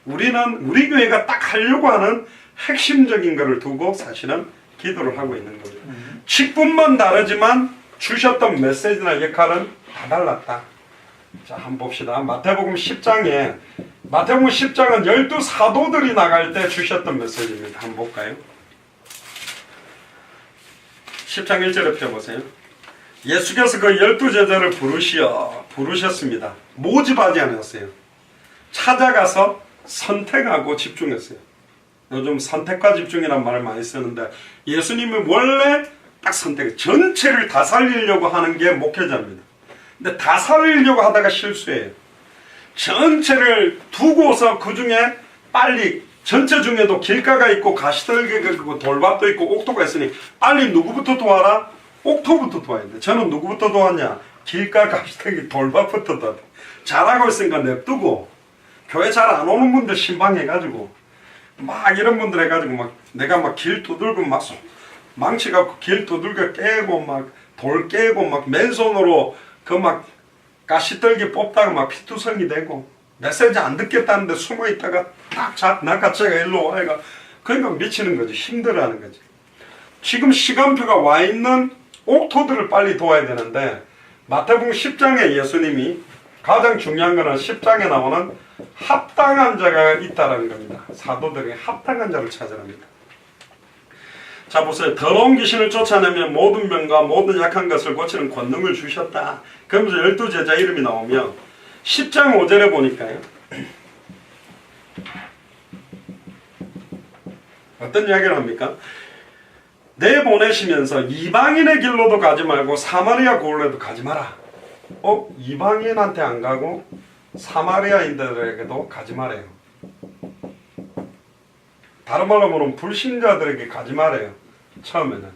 우리는 우리 교회가 딱 하려고 하는 핵심적인 것을 두고 사실은 기도를 하고 있는 거죠. 직분만 다르지만 주셨던 메시지나 역할은 다 달랐다. 자, 한번 봅시다. 마태복음 10장은 12 사도들이 나갈 때 주셨던 메시지입니다. 한번 볼까요? 10장 1절에 펴보세요. 예수께서 그 12제자를 부르셨습니다. 모집하지 않았어요. 찾아가서 선택하고 집중했어요. 요즘 선택과 집중이란 말을 많이 쓰는데 예수님은 원래 딱 전체를 다 살리려고 하는 게 목회자입니다. 근데 다 살리려고 하다가 실수해요. 전체를 두고서 그 중에 빨리 전체 중에도 길가가 있고 가시떨기가 있고 돌밭도 있고 옥토가 있으니 빨리 누구부터 도와라? 옥토부터 도와야 돼. 저는 누구부터 도왔냐? 길가, 가시떨기, 돌밭부터 도와야 돼. 잘하고 있으니까 냅두고 교회 잘 안 오는 분들 신방해가지고 막 이런 분들 해가지고 막 내가 막 길 두들고 막 망치 갖고 길 두들겨 깨고 막 돌 깨고 막 맨손으로 그 막 가시떨기 뽑다가 막 피투성이 되고 메시지 안 듣겠다는데 숨어 있다가 딱 낚아채가 일로 와. 그러니까 미치는 거지. 힘들어하는 거지. 지금 시간표가 와 있는 옥토들을 빨리 도와야 되는데 마태복음 10장에 예수님이 가장 중요한 거는 10장에 나오는 합당한 자가 있다라는 겁니다. 사도들에게 합당한 자를 찾으랍니다. 자, 보세요. 더러운 귀신을 쫓아내며 모든 병과 모든 약한 것을 고치는 권능을 주셨다. 그러면서 12제자 이름이 나오면 10장 5절에 보니까요. 어떤 이야기를 합니까? 내보내시면서 이방인의 길로도 가지 말고 사마리아 고을에도 가지 마라. 이방인한테 안 가고 사마리아인들에게도 가지 말아요. 다른 말로 보면 불신자들에게 가지 말아요. 처음에는.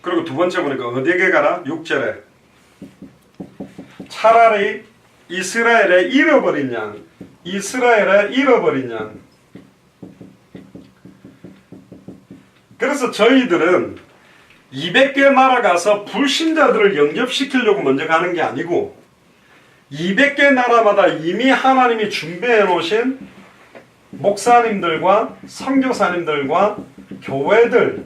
그리고 두 번째 보니까 어디에게 가라? 6절에 차라리 이스라엘의 잃어버린 양, 그래서 저희들은 200개 나라 가서 불신자들을 영접시키려고 먼저 가는 게 아니고 200개 나라마다 이미 하나님이 준비해 놓으신 목사님들과 선교사님들과 교회들,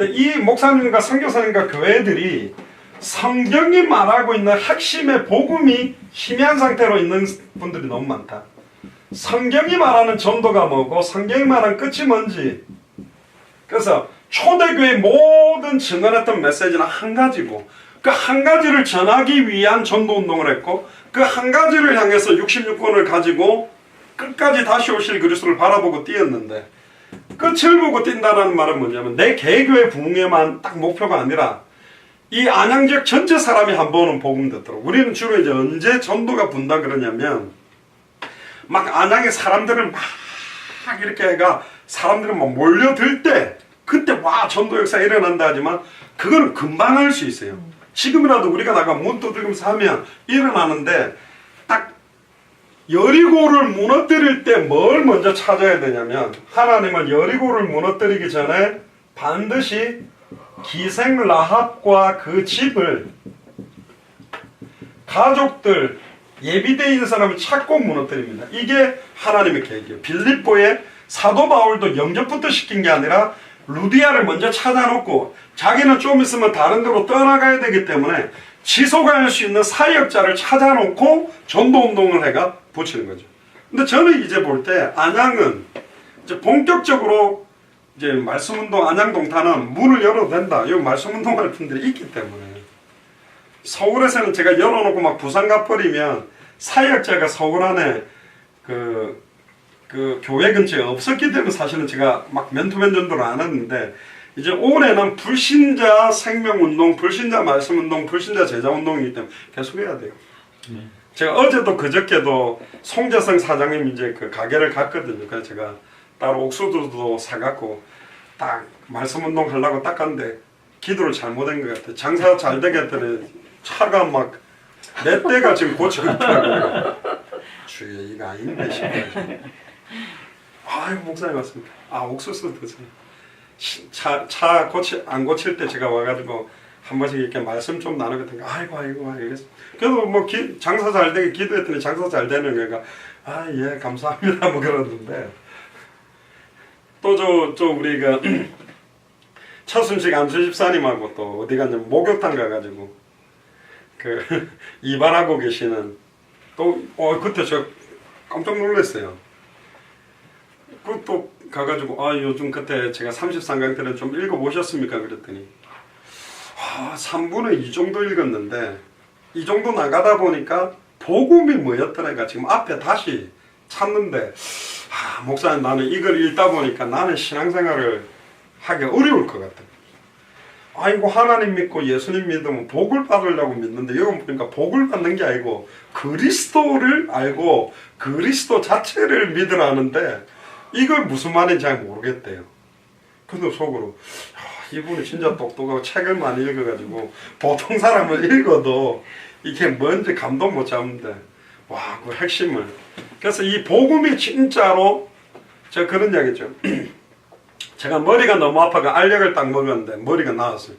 이 목사님과 선교사님과 교회들이 성경이 말하고 있는 핵심의 복음이 희미한 상태로 있는 분들이 너무 많다. 성경이 말하는 전도가 뭐고 성경이 말하는 끝이 뭔지. 그래서 초대교회의 모든 증언했던 메시지는 한 가지고 그 한 가지를 전하기 위한 전도운동을 했고 그 한 가지를 향해서 66권을 가지고 끝까지 다시 오실 그리스도를 바라보고 뛰었는데 끝을 보고 뛴다는 말은 뭐냐면 내 개교의 부흥에만 딱 목표가 아니라 이 안양지역 전체 사람이 한 번은 복음 듣도록. 우리는 주로 이제 언제 전도가 분다 그러냐면 막 안양의 사람들을 막 이렇게 해가 사람들이 막 몰려들 때 그때 와 전도 역사 일어난다 하지만 그거는 금방 할 수 있어요. 지금이라도 우리가 나가 문 두드리면서 하면 일어나는데 딱 여리고를 무너뜨릴 때 뭘 먼저 찾아야 되냐면 하나님은 여리고를 무너뜨리기 전에 반드시 기생 라합과 그 집을 가족들 예비되어 있는 사람을 찾고 무너뜨립니다. 이게 하나님의 계획이에요. 빌립보에 사도 바울도 영접부터 시킨 게 아니라 루디아를 먼저 찾아놓고 자기는 좀 있으면 다른 데로 떠나가야 되기 때문에 지속할 수 있는 사역자를 찾아놓고 전도운동을 해가 붙이는 거죠. 근데 저는 이제 볼 때 안양은 이제 본격적으로 이제 말씀운동 안양동탄은 문을 열어도 된다. 이 말씀운동할 분들이 있기 때문에 서울에서는 제가 열어놓고 막 부산 가버리면 사역자가 서울 안에 그 교회 근처에 없었기 때문에 사실은 제가 막 맨투맨 전도를 안 했는데 이제 올해는 불신자 생명운동, 불신자 말씀운동, 불신자 제자운동이기 때문에 계속 해야 돼요. 제가 어제도 그저께도 송재성 사장님 이제 그 가게를 갔거든요. 그래서 제가 따로 옥수수도 사갖고 딱 말씀운동 하려고 딱 갔는데 기도를 잘못한 것 같아요. 장사 잘 되게 했더니 차가 막 몇 대가 지금 고치고 있더라고요. 주여 이거 아닌데 싶어요. 아이고 목사님 왔습니다. 아 옥수수 드세요. 차 안 고칠 때 제가 와가지고 한 번씩 이렇게 말씀 좀 나누거든요. 아이고 알겠어. 그래도 뭐 장사 잘 되게 기도했더니 장사 잘 되는 거니까 아 예 감사합니다 뭐 그러는데 또 저 우리가 차순식 안수 집사님하고 또 어디 갔냐면 목욕탕 가가지고 그 이발하고 계시는 또 그때 저 깜짝 놀랐어요. 그 또 가가지고 요즘 그때 제가 33강 때는 좀 읽어보셨습니까? 그랬더니 3분의 2 정도 읽었는데 이 정도 나가다 보니까 복음이 뭐였더라 지금 앞에 다시 찾는데 목사님 나는 이걸 읽다 보니까 나는 신앙생활을 하기 어려울 것 같아. 아이고 하나님 믿고 예수님 믿으면 복을 받으려고 믿는데 여기 보니까 복을 받는 게 아니고 그리스도를 알고 그리스도 자체를 믿으라는데 이걸 무슨 말인지 잘 모르겠대요. 근데 속으로 이분이 진짜 똑똑하고 책을 많이 읽어가지고 보통 사람을 읽어도 이게 뭔지 감동 못 잡는데 와 그 핵심을 그래서 이 복음이 진짜로 제가 그런 이야기죠. 제가 머리가 너무 아파가 알약을 딱 먹었는데 머리가 나왔어요.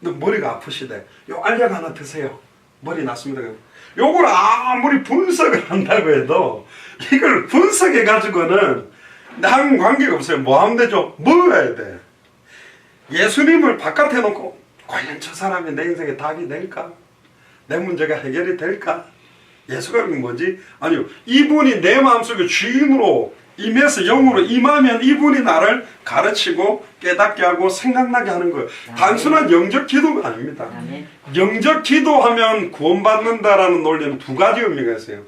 근데 머리가 아프시대. 요 알약 하나 드세요. 머리 났습니다. 요걸 아무리 분석을 한다고 해도 이걸 분석해 가지고는 나하고는 관계가 없어요. 뭐 하면 되죠? 먹어야 돼. 예수님을 바깥에 놓고 과연 저 사람이 내 인생에 답이 될까? 내 문제가 해결이 될까? 예수가 뭐지? 아니요. 이분이 내 마음속에 주인으로 임해서 영으로 임하면 이분이 나를 가르치고 깨닫게 하고 생각나게 하는 거예요. 단순한 영적 기도가 아닙니다. 영적 기도하면 구원받는다라는 논리는 두 가지 의미가 있어요.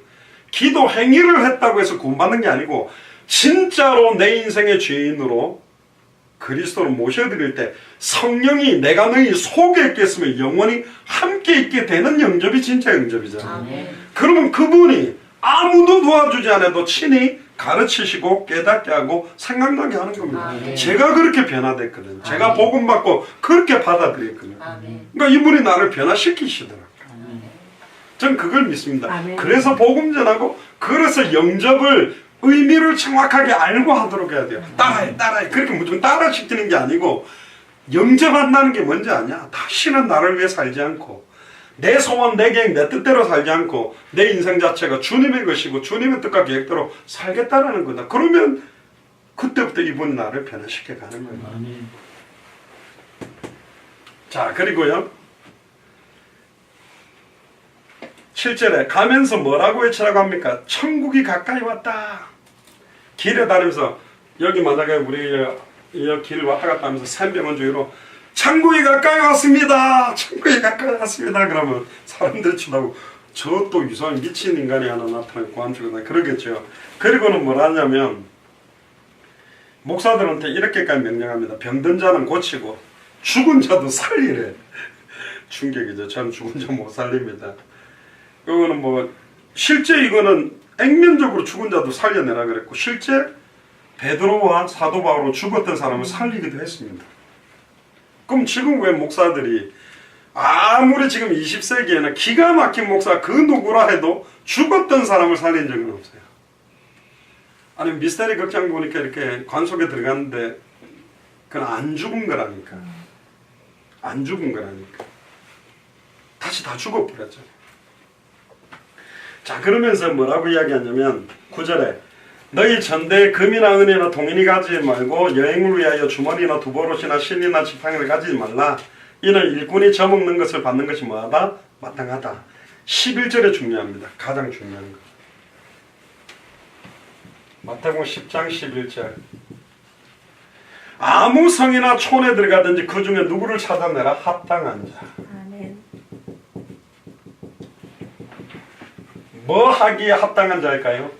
기도 행위를 했다고 해서 구원받는 게 아니고 진짜로 내 인생의 주인으로 그리스도를 모셔드릴 때 성령이 내가 너희 속에 있겠으면 영원히 함께 있게 되는 영접이 진짜 영접이잖아요. 그러면 그분이 아무도 도와주지 않아도 친히 가르치시고 깨닫게 하고 생각나게 하는 겁니다. 제가 그렇게 변화됐거든요. 제가 복음 받고 그렇게 받아들였거든요. 그러니까 이분이 나를 변화시키시더라고요. 전 그걸 믿습니다. 그래서 복음 전하고 그래서 영접을 의미를 정확하게 알고 하도록 해야 돼요. 따라해. 그렇게 무조건 따라 시키는 게 아니고 영접한다는 게 뭔지 아냐? 다시는 나를 위해 살지 않고 내 소원, 내 계획, 내 뜻대로 살지 않고 내 인생 자체가 주님의 것이고 주님의 뜻과 계획대로 살겠다라는 거다. 그러면 그때부터 이분이 나를 변화시켜 가는 거예요. 자, 그리고요. 7절에 가면서 뭐라고 외치라고 합니까? 천국이 가까이 왔다. 길에 다니면서 여기 만약에 우리 이 길 왔다 갔다 하면서 샘병원 주위로 천국이 가까이 왔습니다. 천국이 가까이 왔습니다. 그러면 사람들이 쳐다보고 저 또 이상한 미친 인간이 하나 나타나고 관주거나 그러겠죠. 그리고는 뭘 하냐면 목사들한테 이렇게까지 명령합니다. 병든 자는 고치고 죽은 자도 살리래. 충격이죠. 참 죽은 자 못 살립니다. 이거는 뭐 실제 이거는 액면적으로 죽은 자도 살려내라 그랬고 실제 베드로와 사도 바울은 죽었던 사람을 살리기도 했습니다. 그럼 지금 왜 목사들이 아무리 지금 20세기에는 기가 막힌 목사 그 누구라 해도 죽었던 사람을 살린 적은 없어요. 아니 미스테리 극장 보니까 이렇게 관 속에 들어갔는데 그건 안 죽은 거라니까. 안 죽은 거라니까. 다시 다 죽어버렸죠. 자 그러면서 뭐라고 이야기하냐면 9절에 너희 전대에 금이나 은이나 동인이 가지지 말고 여행을 위하여 주머니나 두보롯이나 신이나 지팡이를 가지지 말라. 이는 일꾼이 저먹는 것을 받는 것이 뭐하다? 마땅하다. 11절에 중요합니다. 가장 중요한 거. 마태복음 10장 11절. 아무 성이나 촌에 들어가든지 그 중에 누구를 찾아내라? 합당한 자. 아멘. 뭐 하기에 합당한 자일까요?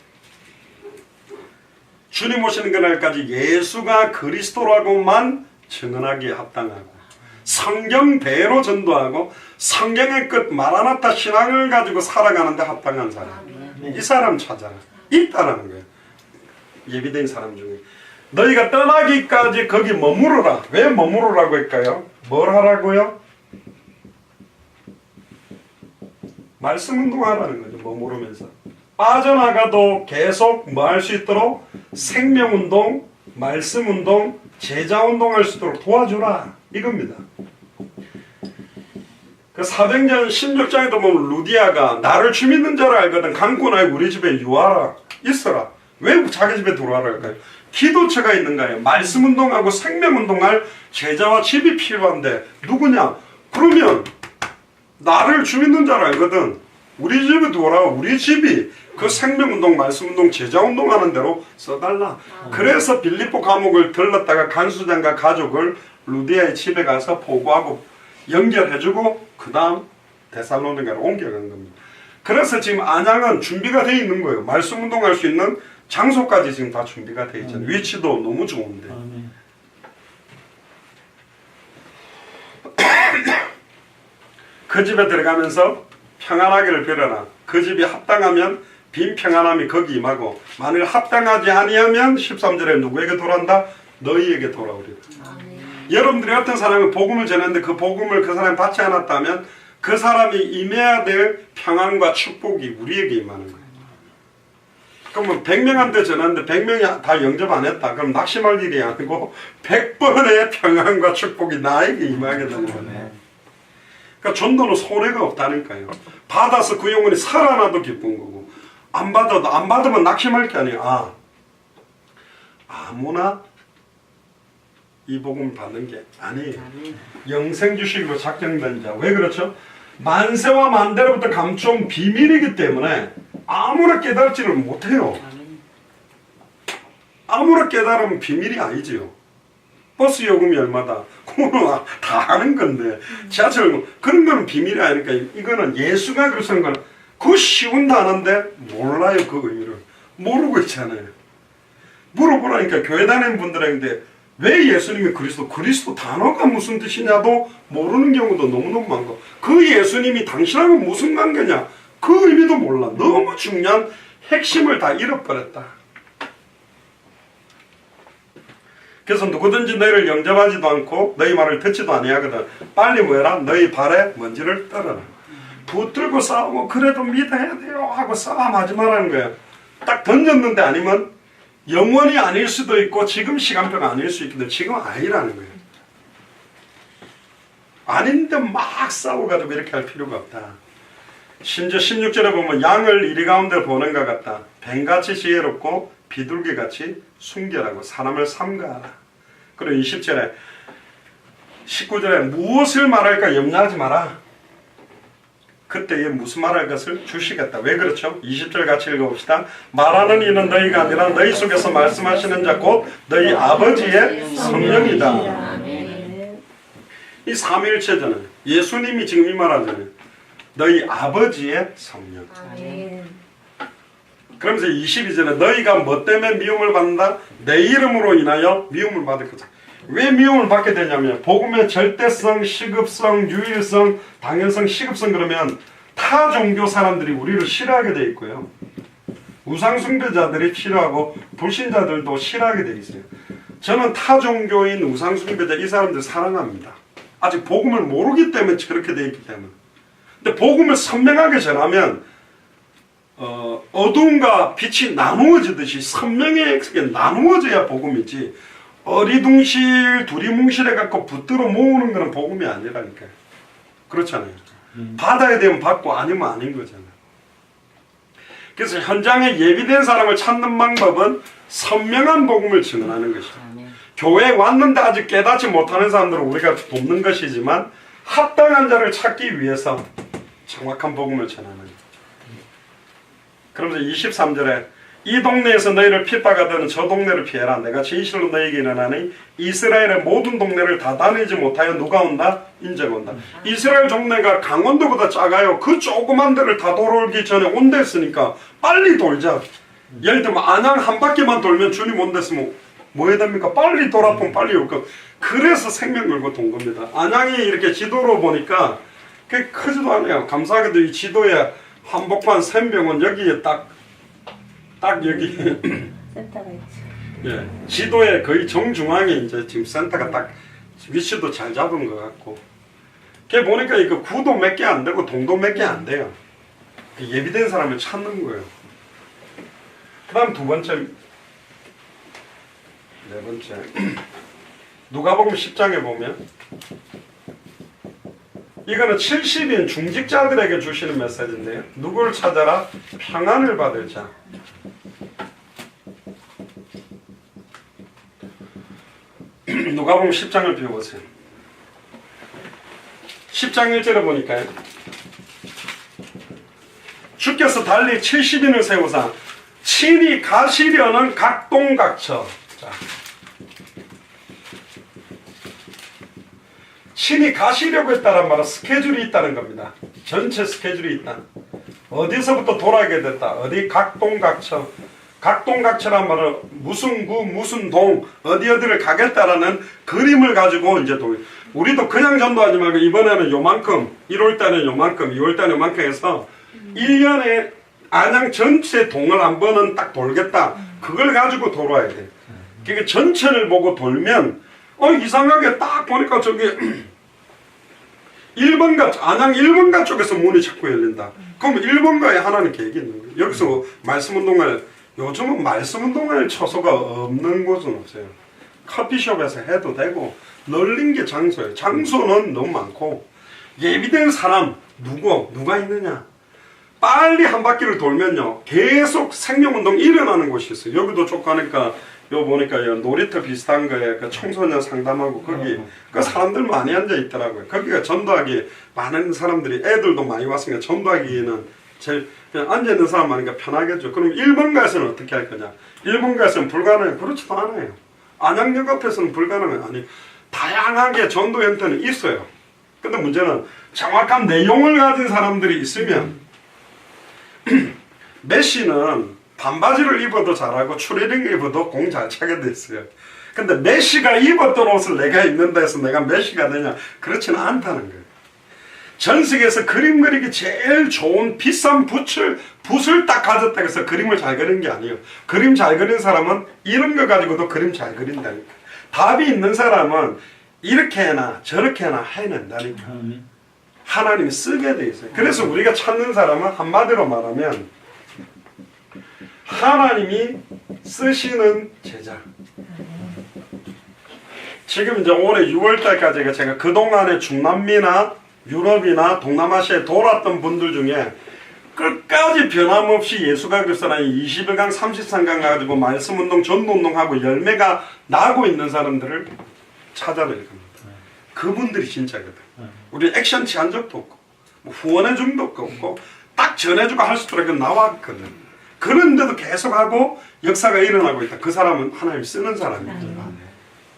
주님 오시는 그날까지 예수가 그리스도라고만 증언하기에 합당하고 성경대로 전도하고 성경의 끝 마라나타 신앙을 가지고 살아가는데 합당한 사람. 이 사람 찾아라. 있다라는 거예요. 예비된 사람 중에. 너희가 떠나기까지 거기 머무르라. 왜 머무르라고 할까요? 뭘 하라고요? 말씀 운동하라는 거죠. 머무르면서. 빠져나가도 계속 뭐 할 수 있도록 생명운동, 말씀운동, 제자운동 할 수 있도록 도와주라. 이겁니다. 그 사도행전 16장에도 보면 루디아가 나를 주 믿는 자를 알거든 강구 나의 우리 집에 유하라. 있어라. 왜 자기 집에 들어와라 할까요? 기도처가 있는 거예요. 말씀운동하고 생명운동할 제자와 집이 필요한데 누구냐? 그러면 나를 주 믿는 자를 알거든 우리 집에 들어와라. 우리 집이 그 생명운동, 말씀운동, 제자운동 하는 대로 써달라. 그래서 빌립보 감옥을 들렀다가 간수장과 가족을 루디아의 집에 가서 보고하고 연결해주고 그 다음 데살로니가로 옮겨간 겁니다. 그래서 지금 안양은 준비가 되어 있는 거예요. 말씀운동할 수 있는 장소까지 지금 다 준비가 되어 있잖아요. 위치도 너무 좋은데. 그 집에 들어가면서 평안하기를 빌어라. 그 집이 합당하면 빈 평안함이 거기 임하고 만일 합당하지 아니하면 13절에 누구에게 돌아온다? 너희에게 돌아오리라. 여러분들이 어떤 사람이 복음을 전했는데 그 복음을 그 사람이 받지 않았다면 그 사람이 임해야 될 평안과 축복이 우리에게 임하는 거예요. 그러면 100명한테 전했는데 100명이 다 영접 안 했다. 그럼 낙심할 일이 아니고 100번의 평안과 축복이 나에게 임하게 되는 거예요. 그러니까 전도는 손해가 없다니까요. 받아서 그 영혼이 살아나도 기쁜 거고 안 받으면 낙심할 게 아니에요. 아무나 이 복음을 받는 게 아니에요. 영생주식으로 작정된 자. 왜 그렇죠? 만세와 만대로부터 감춰온 비밀이기 때문에 아무나 깨달지를 못해요. 아무나 깨달으면 비밀이 아니지요. 버스 요금이 얼마다. 그거는 다 아는 건데 지하철 그런 거는 비밀이 아니니까 이거는 예수가 그러는 건 그거 쉬운 단어인데 몰라요. 그 의미를. 모르고 있잖아요. 물어보라니까 교회 다니는 분들한테 왜 예수님이 그리스도 단어가 무슨 뜻이냐도 모르는 경우도 너무너무 많고 그 예수님이 당신하고 무슨 관계냐 그 의미도 몰라. 너무 중요한 핵심을 다 잃어버렸다. 그래서 누구든지 너희를 영접하지도 않고 너희 말을 듣지도 아니하거든 빨리 뭐해라? 너희 발에 먼지를 떨어라. 붙들고 싸우고 그래도 믿어야 돼요 하고 싸움하지 말라는 거예요. 딱 던졌는데 아니면 영원히 아닐 수도 있고 지금 시간표가 아닐 수 있는데 지금 아니라는 거예요. 아닌데 막 싸워가지고 이렇게 할 필요가 없다. 심지어 16절에 보면 양을 이리 가운데 보는 것 같다. 뱀같이 지혜롭고 비둘기같이 순결하고 사람을 삼가하라. 그리고 20절에 19절에 무엇을 말할까 염려하지 마라. 그때에 무슨 말할 것을 주시겠다. 왜 그렇죠? 20절 같이 읽어봅시다. 말하는 이는 너희가 아니라 너희 속에서 말씀하시는 자 곧 너희 아버지의 성령이다. 이 삼위일체잖아요. 예수님이 지금 이 말하잖아요. 너희 아버지의 성령. 그러면서 22절에 너희가 뭐 때문에 미움을 받는다? 내 이름으로 인하여 미움을 받을 거다. 왜 미움을 받게 되냐면 복음의 절대성, 시급성, 유일성, 당연성, 시급성 그러면 타 종교 사람들이 우리를 싫어하게 돼 있고요. 우상숭배자들이 싫어하고 불신자들도 싫어하게 돼 있어요. 저는 타 종교인 우상숭배자 이 사람들 사랑합니다. 아직 복음을 모르기 때문에 그렇게 돼 있기 때문에. 근데 복음을 선명하게 전하면 어두움과 빛이 나누어지듯이 선명하게 나누어져야 복음이지 어리둥실 두리뭉실해갖고 붙들어 모으는 거는 복음이 아니라니까요. 그렇잖아요. 받아야 되면 받고 아니면 아닌 거잖아요. 그래서 현장에 예비된 사람을 찾는 방법은 선명한 복음을 증언하는 것이죠. 교회에 왔는데 아직 깨닫지 못하는 사람들은 우리가 돕는 것이지만 합당한 자를 찾기 위해서 정확한 복음을 전하는 거죠. 그러면서 23절에 이 동네에서 너희를 핍박하더는 저 동네를 피해라. 내가 진실로 너희에게 일어나니 이스라엘의 모든 동네를 다 다니지 못하여 누가 온다? 인자가 온다. 이스라엘 동네가 강원도보다 작아요. 그 조그만 데를 다 돌아오기 전에 온댔으니까 빨리 돌자. 예를 들면 안양 한 바퀴만 돌면 주님 온댔으면 뭐 해야 됩니까? 빨리 돌아보면 빨리 올 거. 그래서 생명 걸고 돈 겁니다. 안양이 이렇게 지도로 보니까 그게 크지도 않아요. 감사하게도 이 지도에 한복판 샘병원 여기에 딱 여기 센터가 있지. 예, 지도에 거의 정중앙에 이제 지금 센터가 딱 위치도 잘 잡은 것 같고, 걔 보니까 이거 구도 몇 개 안 되고 동도 몇 개 안 돼요. 예비된 사람을 찾는 거예요. 그다음 두 번째, 네 번째 누가복음 10장에 보면 이거는 70인 중직자들에게 주시는 메시지인데요. 누구를 찾아라? 평안을 받을 자. 누가복음 10장을 비워보세요. 10장 1절에 보니까요. 주께서 달리 70인을 세우사 친히 가시려는 각동각처. 자, 친히 가시려고 했다는 말은 스케줄이 있다는 겁니다. 전체 스케줄이 있다. 어디서부터 돌아가게 됐다. 어디 각동각처. 각동각처란 말은 무슨 구 무슨 동 어디를 가겠다라는 그림을 가지고 이제 우리도 그냥 전도하지 말고 이번에는 요만큼 1월달에 요만큼 2월달에 요만큼 해서 1년에 안양 전체 동을 한 번은 딱 돌겠다. 그걸 가지고 돌아야 돼. 그러니까 전체를 보고 돌면 이상하게 딱 보니까 저기 1번가 안양 1번가 쪽에서 문이 자꾸 열린다. 그럼 1번가에 하나는 계획이 있는 거예요. 여기서 말씀운동을 요즘은 말씀운동할 처소가 없는 곳은 없어요. 커피숍에서 해도 되고 널린 게 장소예요. 장소는 너무 많고 예비된 사람 누가 있느냐. 빨리 한 바퀴를 돌면요 계속 생명운동 일어나는 곳이 있어요. 여기도 쭉 가니까 요 보니까 놀이터 비슷한 거에 그 청소년 상담하고 거기 그 사람들 많이 앉아 있더라고요. 거기가 전도하기 많은 사람들이 애들도 많이 왔으니까 전도하기는 제일 그냥 앉아 있는 사람 많으니까 편하겠죠. 그럼 1번가에서는 어떻게 할 거냐? 1번가에서는 불가능해요. 그렇지도 않아요. 안양역 앞에서는 불가능해요. 아니 다양하게 전도 형태는 있어요. 근데 문제는 정확한 내용을 가진 사람들이 있으면 메시는 반바지를 입어도 잘하고 추리닝 입어도 공 잘 차게 됐어요. 근데 메시가 입었던 옷을 내가 입는다 해서 내가 메시가 되냐? 그렇지는 않다는 거예요. 전 세계에서 그림 그리기 제일 좋은 비싼 붓을 딱 가졌다 해서 그림을 잘 그리는 게 아니에요. 그림 잘 그리는 사람은 이런 거 가지고도 그림 잘 그린다니까. 답이 있는 사람은 이렇게 해나 저렇게 해나 해낸다니까. 하나님이 쓰게 돼 있어요. 그래서 우리가 찾는 사람은 한마디로 말하면 하나님이 쓰시는 제자. 지금 이제 올해 6월달까지 제가 그동안에 중남미나 유럽이나 동남아시아에 돌았던 분들 중에 끝까지 변함없이 예수가 그리스도라는 21강 33강 가지고 말씀운동 전도운동하고 열매가 나고 있는 사람들을 찾아낼 겁니다. 그분들이 진짜거든. 우리 액션 취한 적도 없고 뭐 후원해 준 것도 없고 딱 전해주고 할 수밖에 나왔거든. 그런데도 계속하고 역사가 일어나고 있다. 그 사람은 하나님 쓰는 사람이죠.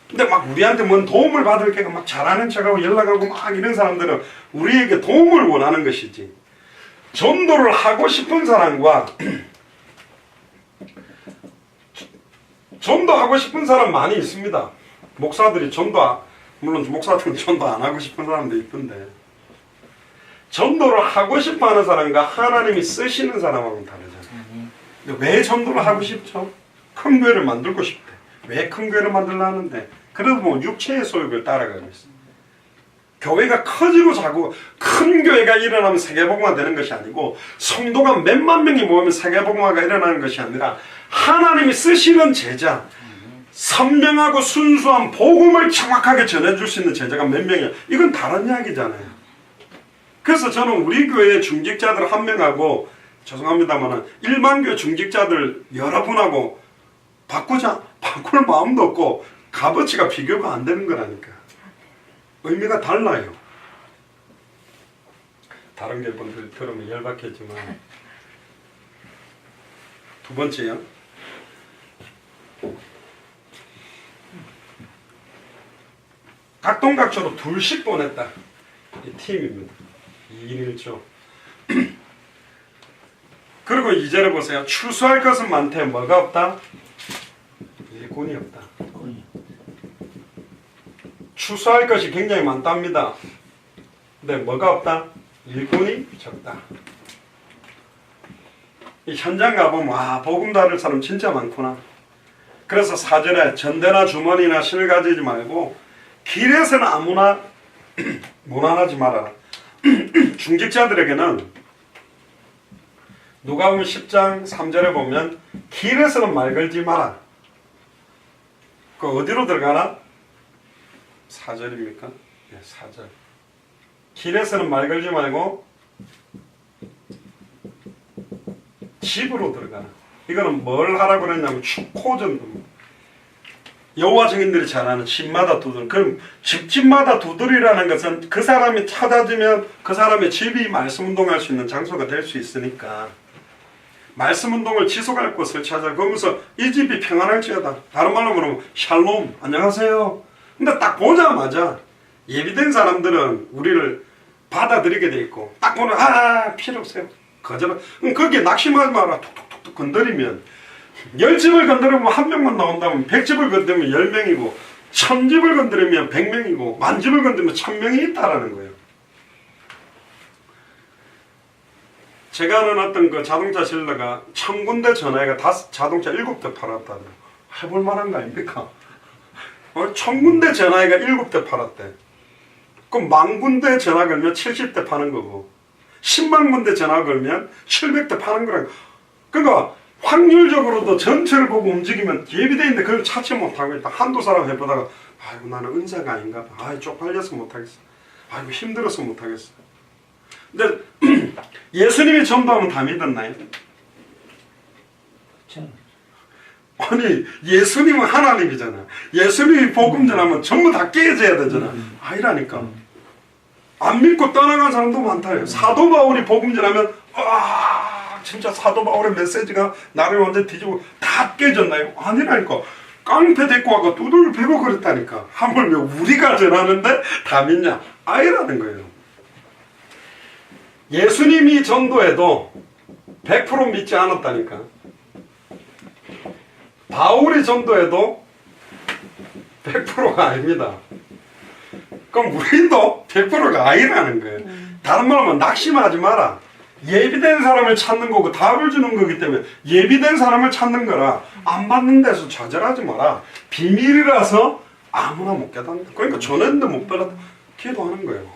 근데 막 우리한테 뭔 도움을 받을 게가 막 잘하는 척하고 연락하고 막 이런 사람들은 우리에게 도움을 원하는 것이지. 전도를 하고 싶은 사람과 전도하고 싶은 사람 많이 있습니다. 목사들이 물론 목사들은 전도 안 하고 싶은 사람도 있던데, 전도를 하고 싶어 하는 사람과 하나님이 쓰시는 사람하고는 다르잖아요. 근데 왜 전도를 하고 싶죠? 큰 교회를 만들고 싶대. 왜 큰 교회를 만들려 하는데? 그래도 뭐 육체의 소욕을 따라가고 있어요. 교회가 커지고 자고 큰 교회가 일어나면 세계복음화 되는 것이 아니고, 성도가 몇만 명이 모이면 세계복음화가 일어나는 것이 아니라 하나님이 쓰시는 제자, 선명하고 순수한 복음을 정확하게 전해줄 수 있는 제자가 몇 명이야. 이건 다른 이야기잖아요. 그래서 저는 우리 교회 중직자들 한 명하고, 죄송합니다만 일반 교회 중직자들 여러분하고 바꿀 마음도 없고 값어치가 비교가 안 되는 거라니까. 의미가 달라요. 다른 교회 분들 들으면 열받겠지만. 두 번째요. 각동각처로 둘씩 보냈다. 이 팀입니다. 2인 1조. 그리고 2절에 보세요. 추수할 것은 많되 뭐가 없다? 일꾼이 없다. 추수할 것이 굉장히 많답니다. 근데 뭐가 없다? 일꾼이 적다. 이 현장 가보면 와, 복음 다룰 사람 진짜 많구나. 그래서 4절에 전대나 주머니나 신을 가지지 말고 길에서는 아무나 무난하지 말아라. 중직자들에게는 누가복음 10장 3절에 보면 길에서는 말 걸지 마라. 그 어디로 들어가나? 4절입니까? 네, 4절. 길에서는 말 걸지 말고 집으로 들어가라. 이거는 뭘 하라고 그랬냐면 축호전도. 여호와 증인들이 잘 아는 집마다 두들. 그럼 집집마다 두들이라는 것은 그 사람이 찾아지면 그 사람의 집이 말씀 운동할 수 있는 장소가 될 수 있으니까 말씀 운동을 지속할 곳을 찾아. 그러면서 이 집이 평안할지어다. 다른 말로 그러면 샬롬, 안녕하세요. 근데 딱 보자마자 예비된 사람들은 우리를 받아들이게 돼 있고, 딱 보면 필요 없어요. 거절은. 거기에 낙심하지 마라. 툭툭툭툭 건드리면 10집을 건드리면 한 명만 나온다면 100집을 건드리면 10명이고 1000집을 건드리면 100명이고 10,000집을 건드리면 1000명이 있다라는 거예요. 제가 아는 어떤 그 자동차 딜러가 1000군데 전화해가 자동차 7대 팔았다는, 해볼 만한 거 아닙니까? 1000군데 전화해가 7대 팔았대. 그럼 10,000군데 전화 걸면 70대 파는 거고 10만 군데 전화 걸면 700대 파는 거라고. 그러니까 확률적으로도 전체를 보고 움직이면 예비돼 있는데 그걸 찾지 못하고 있다. 한두 사람 해보다가 아이고 나는 은사가 아닌가 봐. 아이 쪽팔려서 못하겠어. 아이고 힘들어서 못하겠어. 근데 예수님이 전도하면 다 믿었나요? 아니 예수님은 하나님이잖아. 예수님이 복음 전하면 전부 다 깨져야 되잖아. 아니라니까. 안 믿고 떠나간 사람도 많다요. 사도 바울이 복음 전하면 진짜 사도 바울의 메시지가 나를 완전 뒤집고 다 깨졌나요? 아니라니까. 깡패 데리고 와서 두들 베고 그랬다니까. 하물며 우리가 전하는데 다 믿냐? 아니라는 거예요. 예수님이 전도해도 100% 믿지 않았다니까. 바울이 전도해도 100%가 아닙니다. 그럼 우리도 100%가 아니라는 거예요. 다른 말로 하면 낙심하지 마라. 예비된 사람을 찾는 거고 답을 주는 거기 때문에 예비된 사람을 찾는 거라. 안 받는 데서 좌절하지 마라. 비밀이라서 아무나 못 깨닫는다. 그러니까 전했는데 못 받았다. 기도하는 거예요.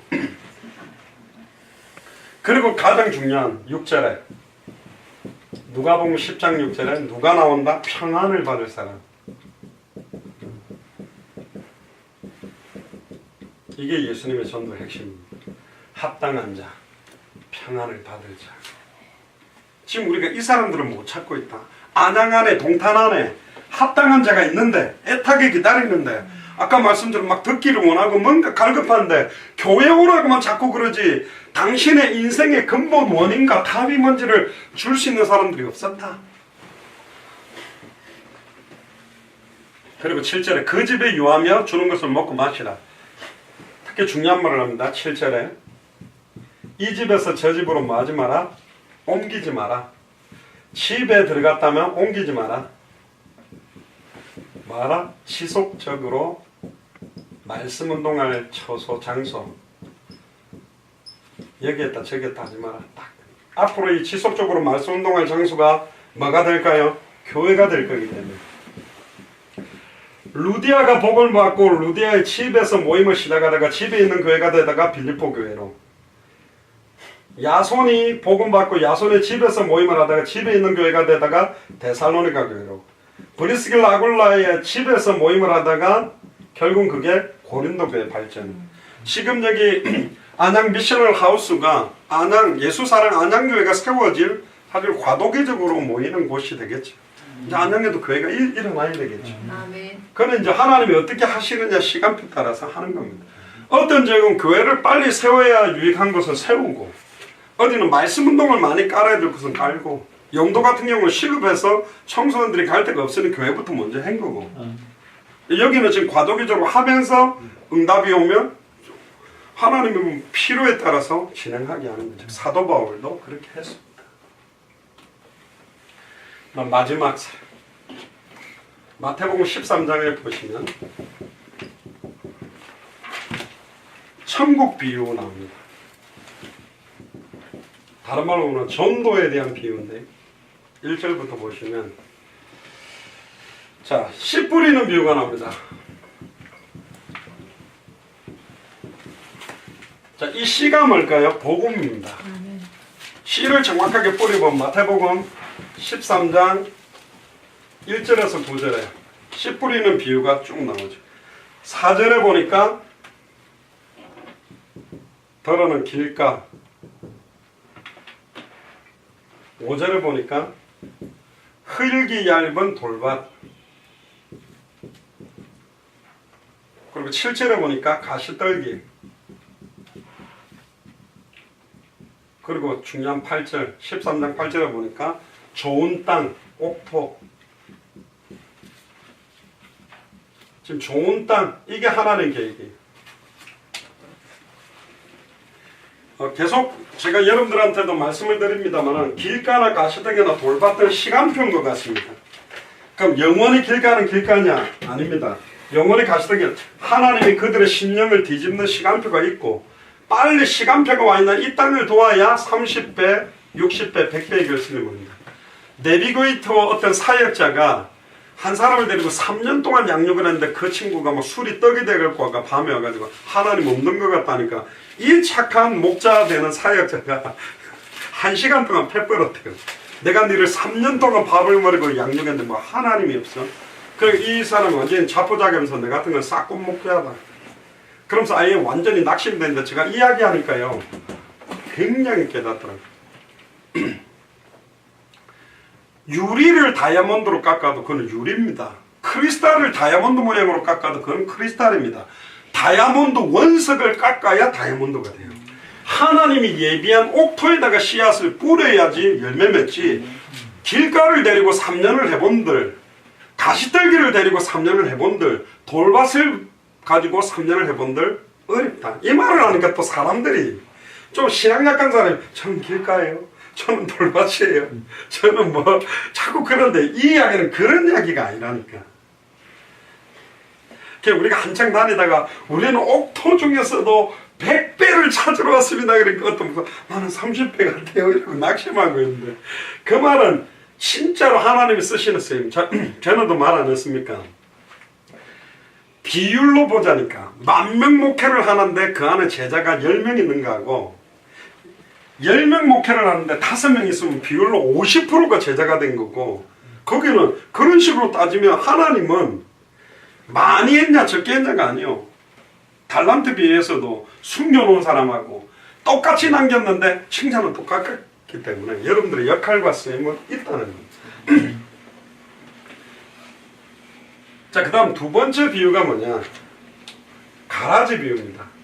그리고 가장 중요한 6절에 누가복음 10장 6절에 누가 나온다? 평안을 받을 사람. 이게 예수님의 전도의 핵심입니다. 합당한 자, 평안을 받을 자. 지금 우리가 이 사람들은 못 찾고 있다. 안양 안에 동탄 안에 합당한 자가 있는데 애타게 기다리는데 아까 말씀처럼 막 듣기를 원하고 뭔가 갈급한데 교회 오라고만 자꾸 그러지 당신의 인생의 근본 원인과 답이 뭔지를 줄 수 있는 사람들이 없었다. 그리고 7절에 그 집에 유하며 주는 것을 먹고 마시라. 특히 중요한 말을 합니다. 7절에 이 집에서 저 집으로 뭐 하지 마라? 옮기지 마라. 집에 들어갔다면 옮기지 마라. 마라? 지속적으로 말씀 운동할 처소, 장소 여기에다 저기에다 하지 마라. 딱. 앞으로 이 지속적으로 말씀 운동할 장소가 뭐가 될까요? 교회가 될 거기 때문에. 루디아가 복을 받고 루디아의 집에서 모임을 시작하다가 집에 있는 교회가 되다가 빌립보 교회로, 야손이 복음 받고 야손의 집에서 모임을 하다가 집에 있는 교회가 되다가 데살로니가 교회로, 브리스길라 아굴라의 집에서 모임을 하다가 결국 그게 고린도 교회 발전. 지금 여기 안양 미셔널 하우스가 안양 예수사랑 안양교회가 세워질 아주 과도기적으로 모이는 곳이 되겠죠. 이제 안양에도 교회가 일어나야 되겠죠. 아멘. 그는 이제 하나님이 어떻게 하시느냐 시간표 따라서 하는 겁니다. 어떤 지역은 교회를 빨리 세워야 유익한 것은 세우고, 어디는 말씀 운동을 많이 깔아야 될 것은 깔고, 영도 같은 경우는 시급해서 청소년들이 갈 데가 없으니 교회부터 먼저 한 거고, 여기는 지금 과도기적으로 하면서 응답이 오면 하나님의 필요에 따라서 진행하게 하는 거죠. 사도 바울도 그렇게 했습니다. 마지막 사례. 마태복음 13장에 보시면 천국 비유 나옵니다. 다른 말로는 전도에 대한 비유인데 1절부터 보시면 자, 씨 뿌리는 비유가 나옵니다. 자, 이 씨가 뭘까요? 복음입니다. 씨를 정확하게 뿌리면 마태복음 13장 1절에서 9절에 씨 뿌리는 비유가 쭉 나오죠. 4절에 보니까 더러는 길가, 5절에 보니까 흙이 얇은 돌밭, 그리고 7절에 보니까 가시떨기, 그리고 중요한 8절, 13장 8절에 보니까 좋은 땅, 옥토. 지금 좋은 땅, 이게 하나님 계획이에요. 계속 제가 여러분들한테도 말씀을 드립니다만 길가나 가시떨기나 돌밭은 시간표인 것 같습니다. 그럼 영원히 길가는 길가냐? 아닙니다. 영원히 가시떨기, 하나님이 그들의 심령을 뒤집는 시간표가 있고, 빨리 시간표가 와 있는 이 땅을 도와야 30배, 60배, 100배의 결실을 봅니다. 내비게이터 어떤 사역자가 한 사람을 데리고 3년 동안 양육을 했는데 그 친구가 뭐 술이 떡이 돼갖고 아까 밤에 와가지고 하나님 없는 것 같다니까, 이 착한 목자 되는 사역자가 1시간 동안 패버렸대요. 내가 너를 3년 동안 밥을 먹이고 양육했는데 뭐 하나님이 없어? 그리고 이 사람은 완전히 자포자기하면서 내 같은 건 싹 꽃목표하다. 그러면서 아예 완전히 낙심됐는데 제가 이야기하니까요 굉장히 깨닫더라고요. 유리를 다이아몬드로 깎아도 그건 유리입니다. 크리스탈을 다이아몬드 모양으로 깎아도 그건 크리스탈입니다. 다이아몬드 원석을 깎아야 다이아몬드가 돼요. 하나님이 예비한 옥토에다가 씨앗을 뿌려야지 열매 맺지, 길가를 데리고 3년을 해본들, 가시떨기를 데리고 3년을 해본들, 돌밭을 가지고 3년을 해본들 어렵다. 이 말을 하니까 또 사람들이 좀 신앙 약한 사람이 저는 길가예요, 저는 돌밭이에요, 저는 뭐 자꾸 그런데 이 이야기는 그런 이야기가 아니라니까. 우리가 한창 다니다가 우리는 옥토 중에서도 100배를 찾으러 왔습니다. 그러니까 어떤 분은 나는 30배 같아요 이러고 낙심하고 있는데, 그 말은 진짜로 하나님이 쓰시는 쓰임. 저는 또 말 안 했습니까? 비율로 보자니까 10,000명 목회를 하는데 그 안에 제자가 10명 있는 거하고 10명 목회를 하는데 5명 있으면 비율로 50%가 제자가 된 거고, 거기는 그런 식으로 따지면 하나님은 많이 했냐 적게 했냐가 아니요. 달란트 비해서도 숨겨놓은 사람하고 똑같이 남겼는데 칭찬은 똑같기 때문에 여러분들의 역할과 쓰임은 있다는 겁니다. 자, 그 다음 두 번째 비유가 뭐냐? 가라지 비유입니다.